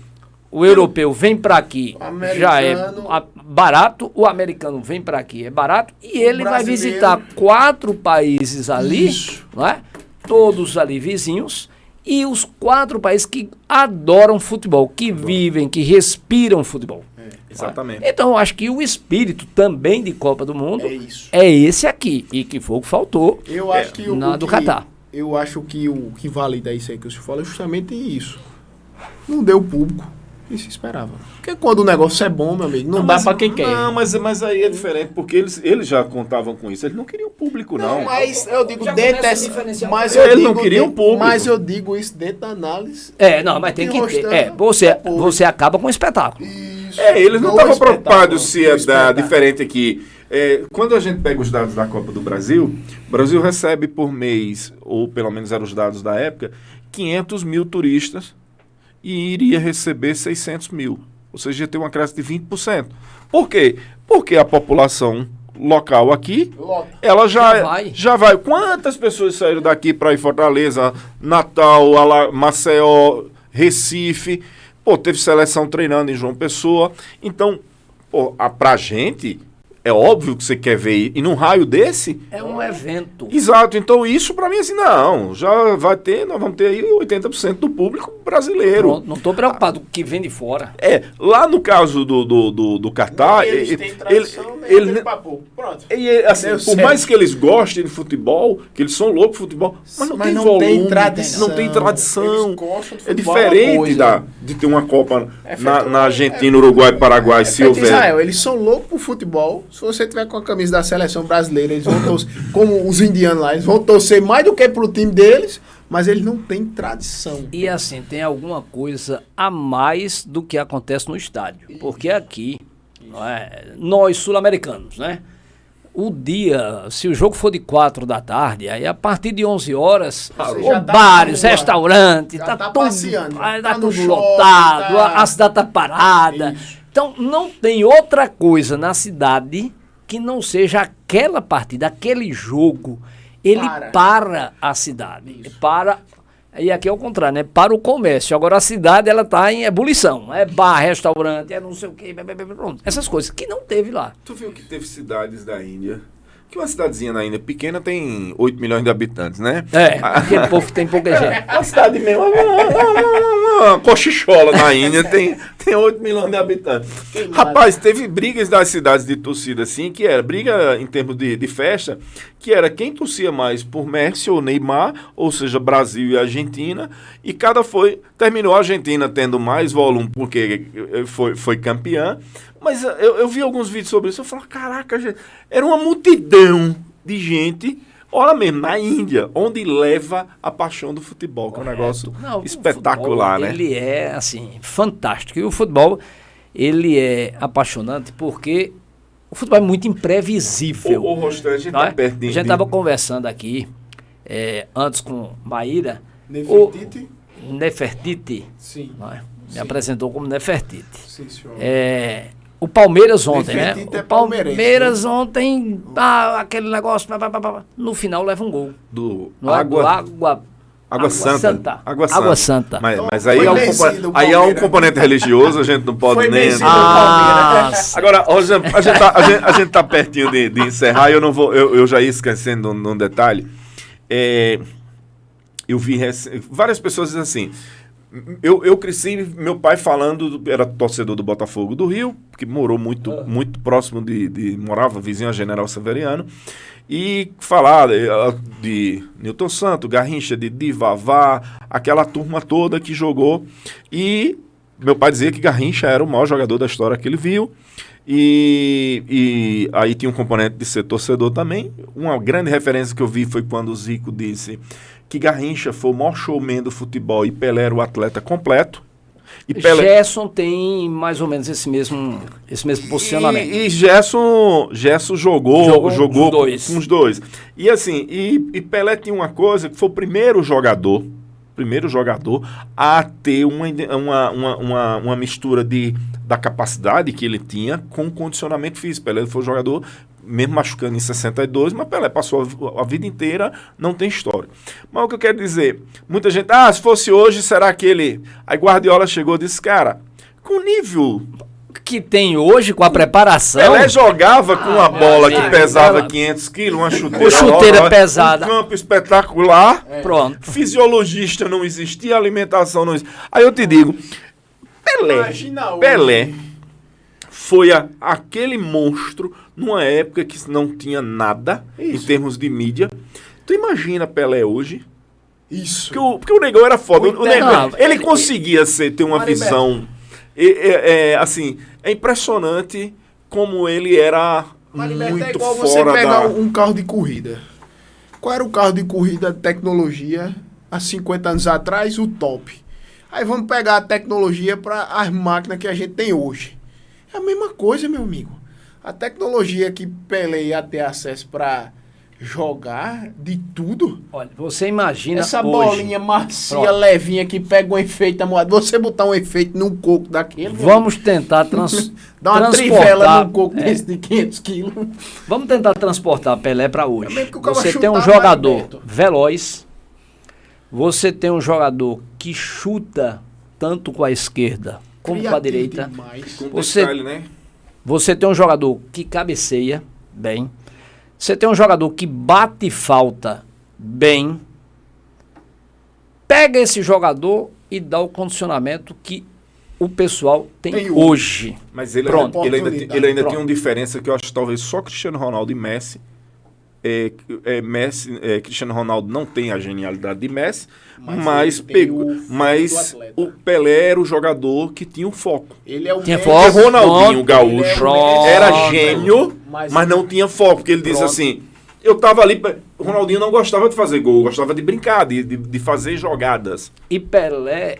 o europeu vem para aqui, já é Americano. barato, o americano vem para aqui, é barato, e ele vai brasileiro. visitar 4 países ali, Isso. não é? Todos ali vizinhos, e os 4 países que adoram futebol, que vivem, que respiram futebol. Exatamente. Então, eu acho que o espírito também de Copa do Mundo É isso. é esse aqui, e que foi o que faltou Eu acho que na do Catar. Eu acho que o que valida isso aí que o senhor fala é justamente isso. Não deu público. E se esperava. Porque quando o negócio é bom, meu amigo, não dá pra quem quer. Não, mas aí é diferente, porque eles já contavam com isso. Eles não queriam público, não. Mas eu digo Já dentro começa a dessa. diferenciar. Mas Eles eu não digo queriam dentro- público. Mas eu digo isso dentro da análise. Não, mas tem Tem que ter. rostando Você depois. acaba com o espetáculo. Isso. Eles não o estavam espetáculo, preocupados se o ia dar espetáculo. diferente aqui. Quando a gente pega os dados da Copa do Brasil, o Brasil recebe por mês, ou pelo menos eram os dados da época, 500 mil turistas e iria receber 600 mil. Ou seja, ia ter um acréscimo de 20%. Por quê? Porque a população local aqui, Lota. ela Já já vai. Quantas pessoas saíram daqui para ir Fortaleza, Natal, Maceió, Recife? Pô, teve seleção treinando em João Pessoa. Então, pô, pra gente, é óbvio que você quer ver. E num raio desse, É um evento. exato. Então, isso pra mim, assim, não. Já vai ter, nós vamos ter aí 80% do público brasileiro. Pronto, não estou preocupado com o que vem de fora. Lá no caso do Catar, Eles têm tradição, né? ele- Papo. Pronto. assim, Deu por certo. mais que eles gostem de futebol, que eles são loucos de futebol, mas não tem volume, tradição. não tem tradição. Eles gostam de É futebol, diferente coisa. de ter uma Copa feito- na Argentina, Uruguai, Paraguai, se Feito houver. Israel, eles são loucos por futebol. Se você tiver com a camisa da seleção brasileira, eles vão torcer, como os indianos lá, eles vão torcer mais do que pro time deles, mas eles não têm tradição. E assim, tem alguma coisa a mais do que acontece no estádio. Porque aqui, não é, nós sul-americanos, né? O dia, se o jogo for de 4 da tarde, aí a partir de 11 horas, Você os já tá bares, na rua, restaurantes, já tá tá tudo, passeando, aí tá tá no tudo shopping, lotado, tá- a cidade tá parada. Isso. Então, não tem outra coisa na cidade que não seja aquela partida, aquele jogo. Ele para a cidade. Para. E aqui é o contrário, né? Para o comércio. Agora a cidade, ela tá em ebulição. É bar, restaurante, é não sei o quê, pronto. Essas coisas que não teve lá. Tu viu que teve cidades da Índia, que uma cidadezinha na Índia pequena tem 8 milhões de habitantes, né? Aquele povo que tem pouca gente. Uma cidade mesmo, uma cochichola na Índia, tem 8 milhões de habitantes. Rapaz, teve brigas das cidades de torcida assim, que era briga em termos de festa, que era quem torcia mais por Messi ou Neymar, ou seja, Brasil e Argentina, e terminou a Argentina tendo mais volume porque foi campeã, mas eu vi alguns vídeos sobre isso, eu falei, caraca, gente, era uma multidão de gente. Olha mesmo, na Índia, onde leva a paixão do futebol, que é um negócio Não, o espetacular, futebol, né? Ele é, assim, fantástico. E o futebol, ele é apaixonante porque o futebol é muito imprevisível. O Rostão, a gente não tá é? perto A gente estava conversando aqui, antes com Maíra, Nefertiti? o Nefertiti, Sim. não é? Me Sim. apresentou como Nefertiti. Sim, senhor. O Palmeiras ontem, né? Nefertiti é O Palmeiras palmeirense, ontem, aquele negócio, no final leva um gol. do Não é? Do Água Santa. Água Santa. Mas aí, Foi é um vencido o aí é um Palmeiras. componente religioso, a gente não pode Foi nem... vencido. Agora, Rosângela, a gente tá pertinho de encerrar, e eu já ia esquecendo num detalhe. Eu vi várias pessoas dizendo assim, eu cresci, meu pai falando, era torcedor do Botafogo do Rio, que morou muito próximo morava vizinho a General Severiano, e falar de Newton Santos, Garrincha, de Vavá, aquela turma toda que jogou, e meu pai dizia que Garrincha era o maior jogador da história que ele viu, e aí tinha um componente de ser torcedor também. Uma grande referência que eu vi foi quando o Zico disse que Garrincha foi o maior showman do futebol e Pelé era o atleta completo. E Gerson tem mais ou menos esse mesmo posicionamento. E Gerson jogou com os dois. E assim, e Pelé tinha uma coisa, que foi o primeiro jogador a ter uma mistura da capacidade que ele tinha com o condicionamento físico. Pelé foi jogador, mesmo machucando em 62, mas Pelé passou a vida inteira, não tem história. Mas o que eu quero dizer, muita gente, se fosse hoje, será que ele... Aí Guardiola chegou e disse, cara, com nível que tem hoje com a preparação. Pelé jogava com uma bola que pesava 500 quilos, uma chuteira. Com chuteira pesada. Um campo espetacular. Pronto. Fisiologista não existia, alimentação não existia. Aí eu te digo, Pelé foi aquele monstro numa época que não tinha nada em termos de mídia. Tu imagina Pelé hoje? Isso. Porque o negão era foda. O negão, Não, ele conseguia ter uma visão... assim, é impressionante como ele era muito é igual fora você pegar da... um carro de corrida. Qual era o carro de corrida de tecnologia há 50 anos atrás? O top. Aí vamos pegar a tecnologia para as máquinas que a gente tem hoje. É a mesma coisa, meu amigo. A tecnologia que Pelé ia ter acesso para jogar de tudo. Olha, você imagina Essa hoje, bolinha macia, levinha, que pega um efeito amoado. Você botar um efeito num coco daquele... Vamos tentar Dá uma trivela num coco desse de 500 quilos. Vamos tentar transportar Pelé para hoje. mesmo que o cara Você tem um chutar, jogador vai, Beto. veloz. Você tem um jogador que chuta tanto com a esquerda como com a direita. Demais. Com Você- detalhe, né? Você tem um jogador que cabeceia bem. Você tem um jogador que bate falta bem. Pega esse jogador e dá o condicionamento que o pessoal tem Tem hoje. Mas ele Pronto. ele ainda Pronto. tem uma diferença que eu acho que talvez só Cristiano Ronaldo e Messi. Cristiano Ronaldo não tem a genialidade de Messi, mas, ele tem o foco do mas atleta. o Pelé era o jogador que tinha o foco. Ele é o Tinha médico. foco. Porque Ronaldinho Pronto. Gaúcho Pronto. era gênio, Mas- mas não tinha foco, porque ele disse Pronto. assim, eu tava ali, o Ronaldinho não gostava de fazer gol, gostava de brincar, de fazer jogadas. E Pelé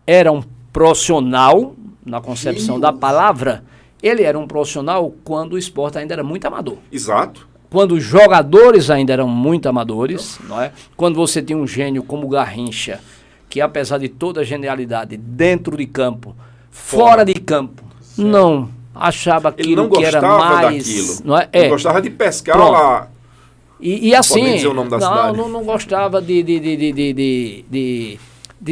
era um profissional, na concepção da palavra. Ele era um profissional quando o esporte ainda era muito amador. Exato. Quando os jogadores ainda eram muito amadores, não é? Quando você tinha um gênio como Garrincha, que apesar de toda a genialidade dentro de campo, fora de campo, não achava Ele não aquilo que era gostava mais... daquilo. Não é? Ele gostava de pescar Pronto. lá. E assim, Pode dizer o nome da cidade. não gostava de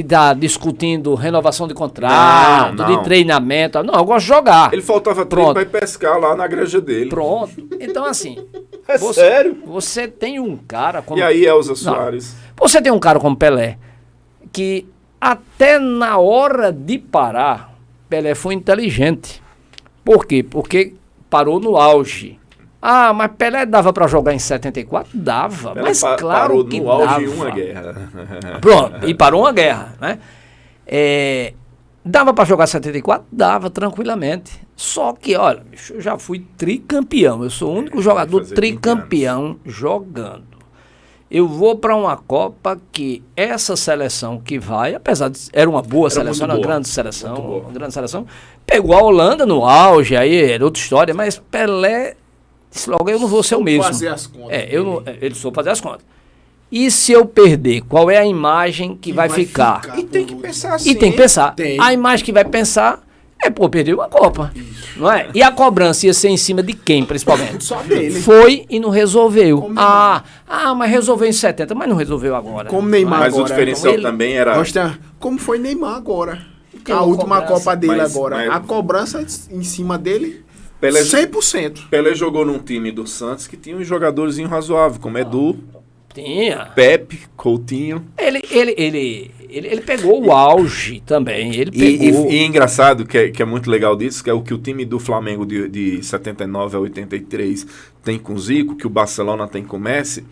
estar discutindo renovação de contrato, Não. de treinamento. Não, eu gosto de jogar. Ele faltava treino Pronto. para ir pescar lá na granja dele. Pronto. Então, assim, É sério? você tem um cara como... E aí, Elza Soares? Você tem um cara como Pelé, que até na hora de parar, Pelé foi inteligente. Por quê? Porque parou no auge. Ah, mas Pelé dava para jogar em 74? Dava, Ela mas claro parou que no auge dava. de uma guerra. Pronto, e parou uma guerra, né? Dava para jogar 74? Dava, tranquilamente. Só que, olha, bicho, eu já fui tricampeão. Eu sou o único jogador fazer 20 tricampeão jogando. Eu vou para uma Copa que essa seleção que vai, apesar de era uma boa Era seleção, muito era uma boa. grande seleção, Muito boa. uma grande seleção, pegou a Holanda no auge, aí era outra história, mas Pelé disse logo, eu não vou ser o Soube mesmo. fazer as contas Eu não, ele soube fazer as contas. E se eu perder, qual é a imagem que vai ficar? E tem que pensar assim. E tem que pensar. Tem. A imagem que vai pensar é, pô, perdeu uma Copa. Não é? E a cobrança ia ser em cima de quem, principalmente? Só dele. Foi e não resolveu. Como Neymar. Mas resolveu em 70, mas não resolveu agora. Como Neymar Mas agora. o diferencial Então ele- também era... Mostra como foi Neymar agora. Tem A uma última cobrança, Copa dele mas- agora. mas- A cobrança em cima dele, Pelé, 100%. Pelé jogou num time do Santos que tinha uns jogadores razoáveis, como Edu, Tinha. Pepe, Coutinho. Ele pegou o auge também. Ele pegou. E engraçado, que é muito legal disso, que é o que o time do Flamengo de 79 a 83 tem com o Zico, que o Barcelona tem com o Messi,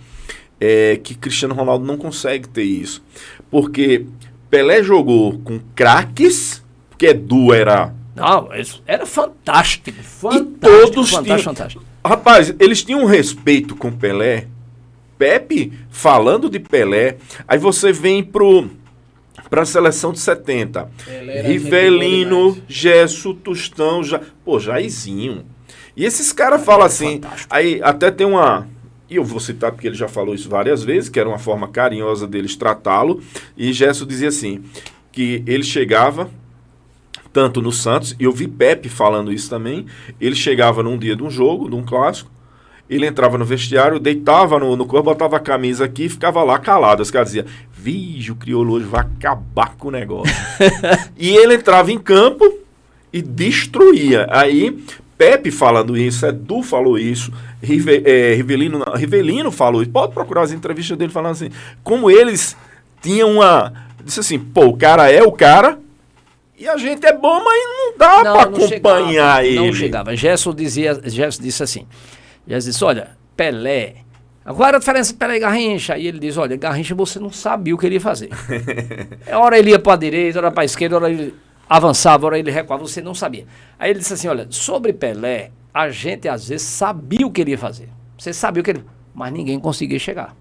é que Cristiano Ronaldo não consegue ter isso. Porque Pelé jogou com craques, porque Edu era... Não, isso era fantástico. Fantástico, todos fantástico, tinham- fantástico. Rapaz, eles tinham um respeito com Pelé. Pepe, falando de Pelé, aí você vem pra seleção de 70. Pelé era Rivelino, gente boa Gesso, Tostão, Jairzinho. E esses caras falam assim, aí até tem uma... E eu vou citar porque ele já falou isso várias vezes, que era uma forma carinhosa deles tratá-lo. E Gesso dizia assim, que ele chegava... Tanto no Santos, e eu vi Pepe falando isso também, ele chegava num dia de um jogo, de um clássico, ele entrava no vestiário, deitava no corpo, botava a camisa aqui e ficava lá calado. Os caras diziam, Vige, o crioulo hoje vai acabar com o negócio. E ele entrava em campo e destruía. Aí, Pepe falando isso, Edu falou isso, Rivelino falou isso. Pode procurar as entrevistas dele falando assim, como eles tinham disse assim, pô, o cara é o cara, e a gente é bom, mas não dá para acompanhar ele. Não chegava. Gerson disse assim, Gerson disse, olha, Pelé, agora a diferença de Pelé e Garrincha. E ele diz, olha, Garrincha você não sabia o que ele ia fazer. Hora ele ia para a direita, hora para a esquerda, hora ele avançava, hora ele recuava, você não sabia. Aí ele disse assim, olha, sobre Pelé, a gente às vezes sabia o que ele ia fazer. Você sabia o que ele... Mas ninguém conseguia chegar.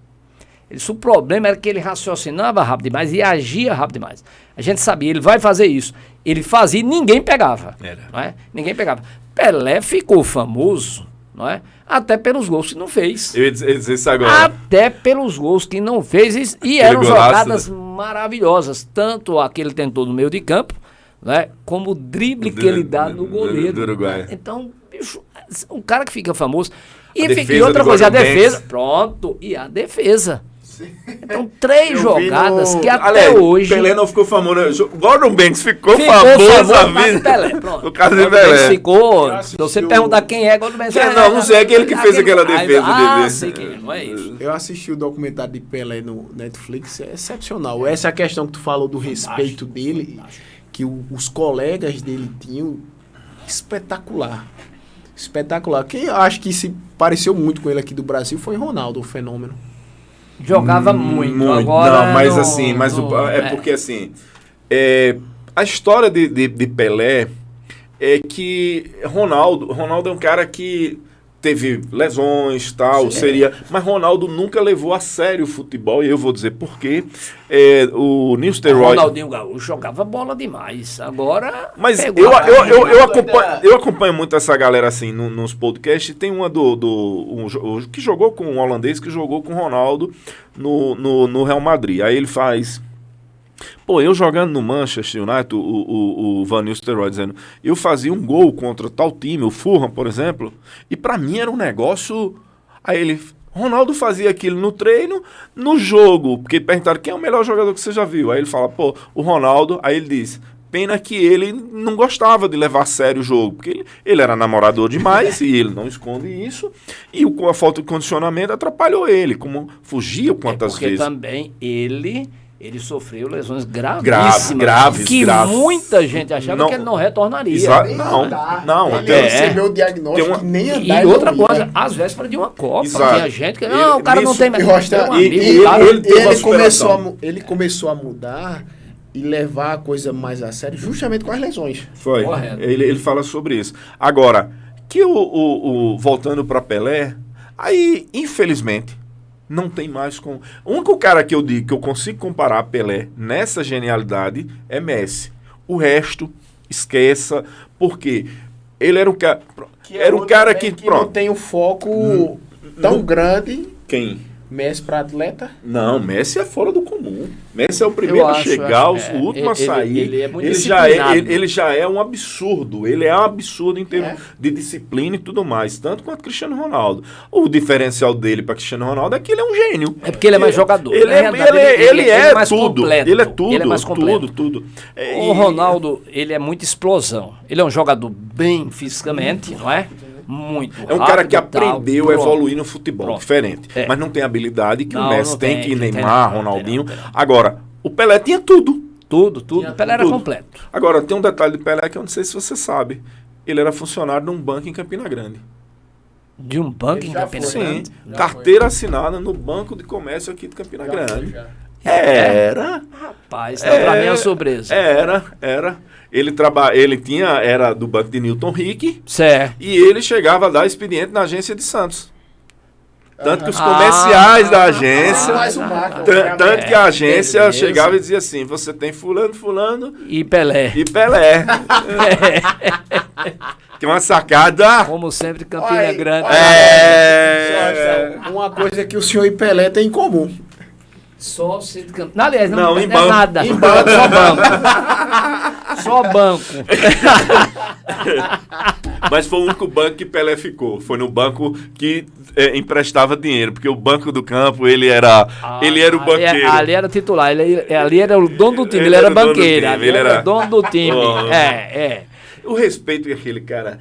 Ele disse, o problema era que ele raciocinava rápido demais e agia rápido demais. A gente sabia, ele vai fazer isso. Ele fazia e ninguém pegava. Não é? Ninguém pegava. Pelé ficou famoso, não é? Até pelos gols que não fez. Eu ia dizer isso agora. Até pelos gols que não fez. E eram jogadas maravilhosas. Tanto a que ele tentou no meio de campo, né, como o drible que ele dá no goleiro. Do Uruguai. Então, bicho, um cara que fica famoso. E outra coisa, a defesa. Pronto, e a defesa. Então, 3 jogadas que até hoje... Pelé não ficou famoso. Gordon Banks ficou famoso a vida. Pelé, pronto. No caso de Pelé. Ficou... Se você perguntar quem é, Gordon Banks... Não sei, aquele que fez aquela defesa dele. Sei quem é, não é isso. Eu assisti o documentário de Pelé no Netflix, é excepcional. Essa é a questão que tu falou do respeito dele, que os colegas dele tinham, espetacular. Espetacular. Quem eu acho que se pareceu muito com ele aqui do Brasil foi Ronaldo, o fenômeno. Jogava muito. Agora não, mas assim, porque assim, a história de Pelé é que Ronaldo é um cara que teve lesões, tal, mas Ronaldo nunca levou a sério o futebol, e eu vou dizer por quê. O Nistelrooy... Ronaldinho Gaúcho jogava bola demais, agora... Mas eu acompanho muito essa galera assim nos podcasts. Tem uma que jogou com um holandês, que jogou com o Ronaldo no Real Madrid. Aí ele faz... Pô, eu jogando no Manchester United, o Van Nistelrooy dizendo, eu fazia um gol contra tal time, o Fulham, por exemplo, e pra mim era um negócio... Aí ele, Ronaldo fazia aquilo no treino, no jogo, porque perguntaram quem é o melhor jogador que você já viu. Aí ele fala, pô, o Ronaldo, aí ele diz, pena que ele não gostava de levar a sério o jogo, porque ele era namorador demais, e ele não esconde isso, e a falta de condicionamento atrapalhou ele, como fugia quantas vezes. Porque também ele sofreu lesões gravíssimas. Que muita gente achava que ele não retornaria. Não. Ele recebeu o diagnóstico que nem andar. E outra coisa, às vésperas de uma Copa. Tinha gente que... Não, o cara não tem mais... Ele começou a mudar e levar a coisa mais a sério justamente com as lesões. Foi. Ele fala sobre isso. Agora, voltando para Pelé, aí, infelizmente... Não tem mais como... O único cara que eu digo que eu consigo comparar a Pelé nessa genialidade é Messi. O resto, esqueça, porque ele era um cara... que não tem um foco tão grande... Quem? Messi para atleta? Não, Messi é fora do comum. Messi é o primeiro a chegar, o último a sair. Ele já é um absurdo. Ele é um absurdo em termos de disciplina e tudo mais. Tanto quanto Cristiano Ronaldo. O diferencial dele para Cristiano Ronaldo é que ele é um gênio. É porque ele é mais jogador. Ele é mais tudo. Completo. Ele é tudo. Ele é mais completo. Tudo. O Ronaldo, ele é muita explosão. Ele é um jogador bem fisicamente, não é? Muito é um rápido, cara que aprendeu a evoluir no futebol, diferente. Mas não tem a habilidade que o Messi tem, que Neymar, Ronaldinho. Agora, o Pelé tinha tudo. Tudo. O Pelé era completo. Agora, tem um detalhe de Pelé que eu não sei se você sabe. Ele era funcionário de um banco em Campina Grande. De um banco em Campina Grande? Sim. Carteira assinada no Banco de Comércio aqui de Campina Grande. Era. Rapaz, pra mim é uma surpresa. Era. Ele era do banco de Newton Rick. Certo. E ele chegava a dar expediente na agência de Santos. Tanto que os comerciais da agência... tanto que a agência chegava e dizia assim, você tem fulano... E Pelé. Tem uma sacada... Como sempre, Campina Grande. Uma coisa que o senhor e Pelé têm em comum. Só ser de campo. Aliás, não é banco. Nada. Em banco, só banco. Só banco. Mas foi o único banco que Pelé ficou. Foi no banco que emprestava dinheiro, porque o banco do campo, ele era o banqueiro. Ali era titular, ali era o dono do time, ele era banqueiro, ali era o dono do time. O respeito que aquele cara...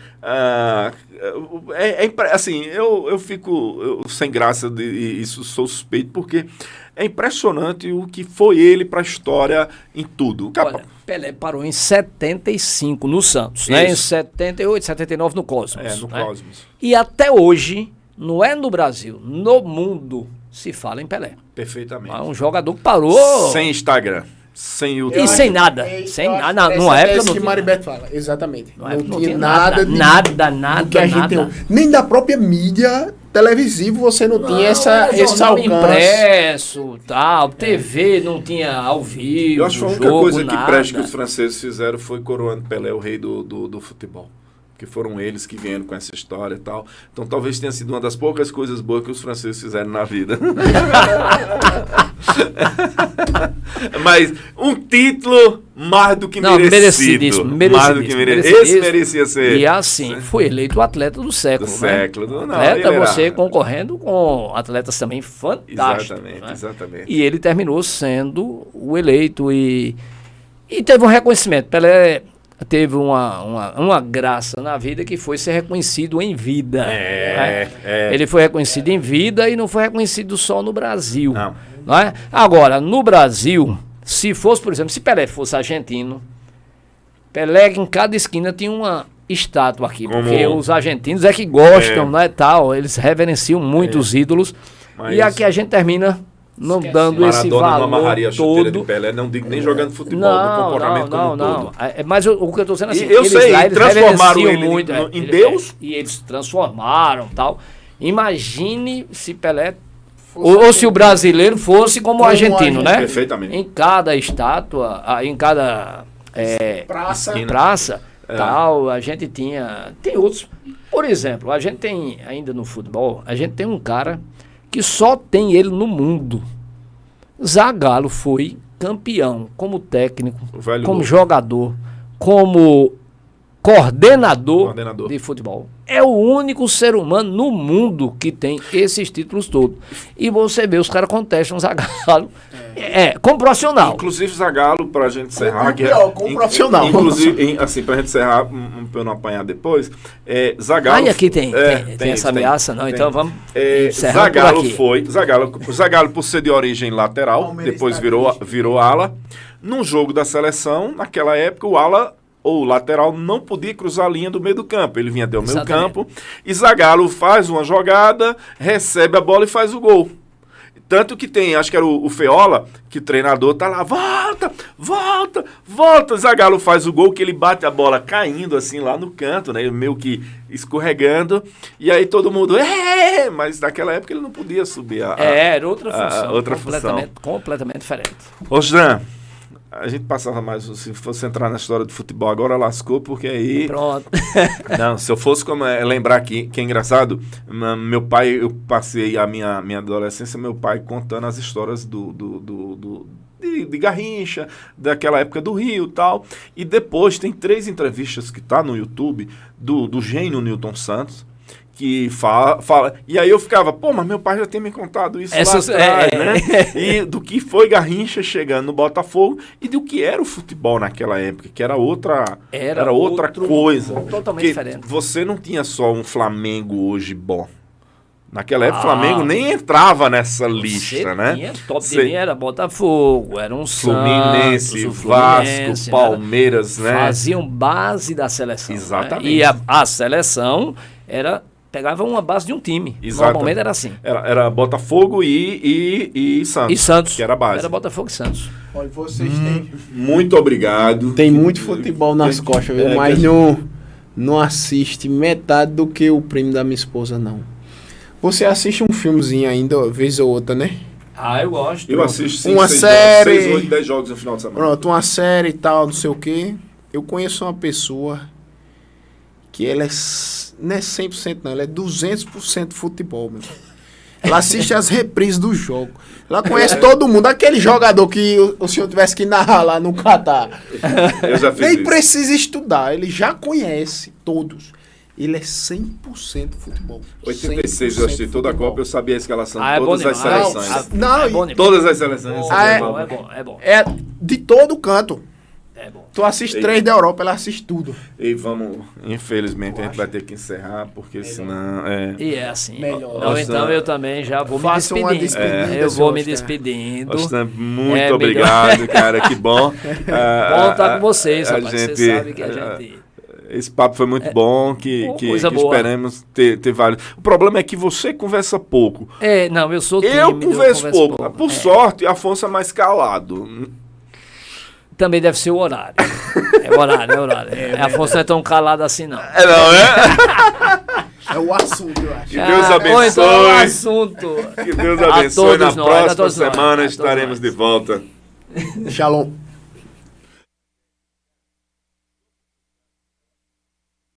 assim, eu fico sem graça, isso sou suspeito, porque é impressionante o que foi ele para a história em tudo. Olha, Pelé parou em 75 no Santos, né? Em 78, 79 no Cosmos. No né? Cosmos. E até hoje, não é no Brasil, no mundo, se fala em Pelé. Perfeitamente. É um jogador que parou... Sem Instagram. Sem YouTube. E sem nada. Sem nada. Numa época não que Maribeto fala, exatamente. Não tinha nada que a gente tem. Nem da própria mídia televisiva você não tinha esse alcance. Impresso, tal, TV não tinha ao vivo. Eu acho que a única coisa que presta que os franceses fizeram foi coroando Pelé, o rei do futebol. Que foram eles que vieram com essa história e tal. Então talvez tenha sido uma das poucas coisas boas que os franceses fizeram na vida. Mas um título mais do que merecido. Mais do que merecido. Esse merecia ser. E assim, foi eleito o atleta do século. Atleta, você concorrendo com atletas também fantásticos. Exatamente. E ele terminou sendo o eleito e teve um reconhecimento. Pelé teve uma graça na vida que foi ser reconhecido em vida. Ele foi reconhecido em vida e não foi reconhecido só no Brasil. Não é? Agora, no Brasil, se fosse, por exemplo, se Pelé fosse argentino, Pelé em cada esquina tinha uma estátua aqui, porque os argentinos é que gostam, né, tal, eles reverenciam muito os ídolos. E aqui a gente termina não dando esse valor Maradona não amarraria a chuteira todo. de Pelé, não digo nem jogando futebol, no comportamento como todo. Mas o que eu estou dizendo assim, eu sei, eles transformaram ele muito, em Deus. E eles transformaram, tal. Imagine se Pelé ou se o brasileiro fosse como o argentino, né? Perfeitamente. Em cada estátua, em cada praça, tal, a gente tem outros. Por exemplo, a gente tem ainda no futebol, a gente tem um cara que só tem ele no mundo. Zagallo foi campeão como técnico, como jogador, como coordenador de futebol. É o único ser humano no mundo que tem esses títulos todos. E você vê, os caras contestam o Zagallo como profissional. Inclusive, Zagallo, pra gente encerrar... Como profissional. Inclusive, assim, pra gente encerrar, pra eu não apanhar depois, Zagallo... Aqui tem essa ameaça, não? Então vamos encerrar Zagallo foi... Zagallo, por ser de origem lateral, depois virou ala. Num jogo da seleção, naquela época, o ala... ou o lateral não podia cruzar a linha do meio do campo. Ele vinha até o meio campo e Zagallo faz uma jogada, recebe a bola e faz o gol. Tanto que tem, acho que era o Feola, que o treinador tá lá, volta. Zagallo faz o gol, que ele bate a bola caindo assim lá no canto, né? Meio que escorregando. E aí todo mundo, mas naquela época ele não podia subir era outra função. Função. Completamente diferente. Ô, Jean, a gente passava mais, se fosse entrar na história do futebol, agora lascou, porque aí... Pronto. Não, se eu fosse lembrar aqui, que é engraçado, meu pai, eu passei a minha adolescência, meu pai contando as histórias de Garrincha, daquela época do Rio e tal, e depois tem 3 entrevistas que tá no YouTube do gênio Newton Santos, que fala, e aí eu ficava, mas meu pai já tinha me contado isso lá atrás, né? E do que foi Garrincha chegando no Botafogo e do que era o futebol naquela época, que era outra coisa. Totalmente diferente. Você não tinha só um Flamengo hoje bom. Naquela época o Flamengo nem entrava nessa lista, né? Top de linha era Botafogo, era um Fluminense, Vasco, Palmeiras, né? Faziam base da seleção. Exatamente. Né? E a seleção pegava uma base de um time. Exato. Normalmente era assim. Era Botafogo e Santos. E Santos. Que era a base. Era Botafogo e Santos. Olha, vocês têm... Muito obrigado. Tem muito futebol nas costas, viu? Mas não assiste metade do que o primo da minha esposa, não. Você assiste um filmezinho ainda, vez ou outra, né? Eu gosto. Eu assisto uma série... 6, 8, 10 jogos no final de semana. Pronto, uma série e tal, não sei o quê. Eu conheço uma pessoa que ela não é 100% não, ela é 200% futebol, meu. Ela assiste as reprises do jogo. Ela conhece todo mundo. Aquele jogador que o senhor tivesse que narrar lá no Catar. Eu já fiz Nem isso. precisa estudar, ele já conhece todos. ele é 100% futebol. 86 eu assisti toda a futebol. Copa, eu sabia a escalação Ah, de é bom todas as demais. seleções. Não, é bom e demais. Todas as seleções. É é bom, bom. é bom, é bom. É de todo canto. É bom. Tu assiste 3 da Europa, ela assiste tudo. E vamos, infelizmente, a gente vai ter que encerrar, porque senão... E é assim. Melhor. Então, Nossa. eu também já vou me Faça uma despedindo. despedida, Eu vou me Oscar. despedindo. Oscar, muito É, obrigado, cara, que bom. Bom estar com vocês, a rapaz. gente- Você sabe que a gente... Esse papo foi muito bom, que coisa boa. esperamos ter vários. O problema é que você conversa pouco. Não, eu sou tímido. Eu converso pouco. Por É. sorte, Afonso é mais calado. Também deve ser o horário. É horário. Afonso não é tão calado assim, não. É, não é? É o assunto, eu acho. Que Deus Ou então é um abençoe. assunto. Que Deus A abençoe. Na todos nós, a próxima todos nós, semana a todos estaremos nós. de volta. Shalom.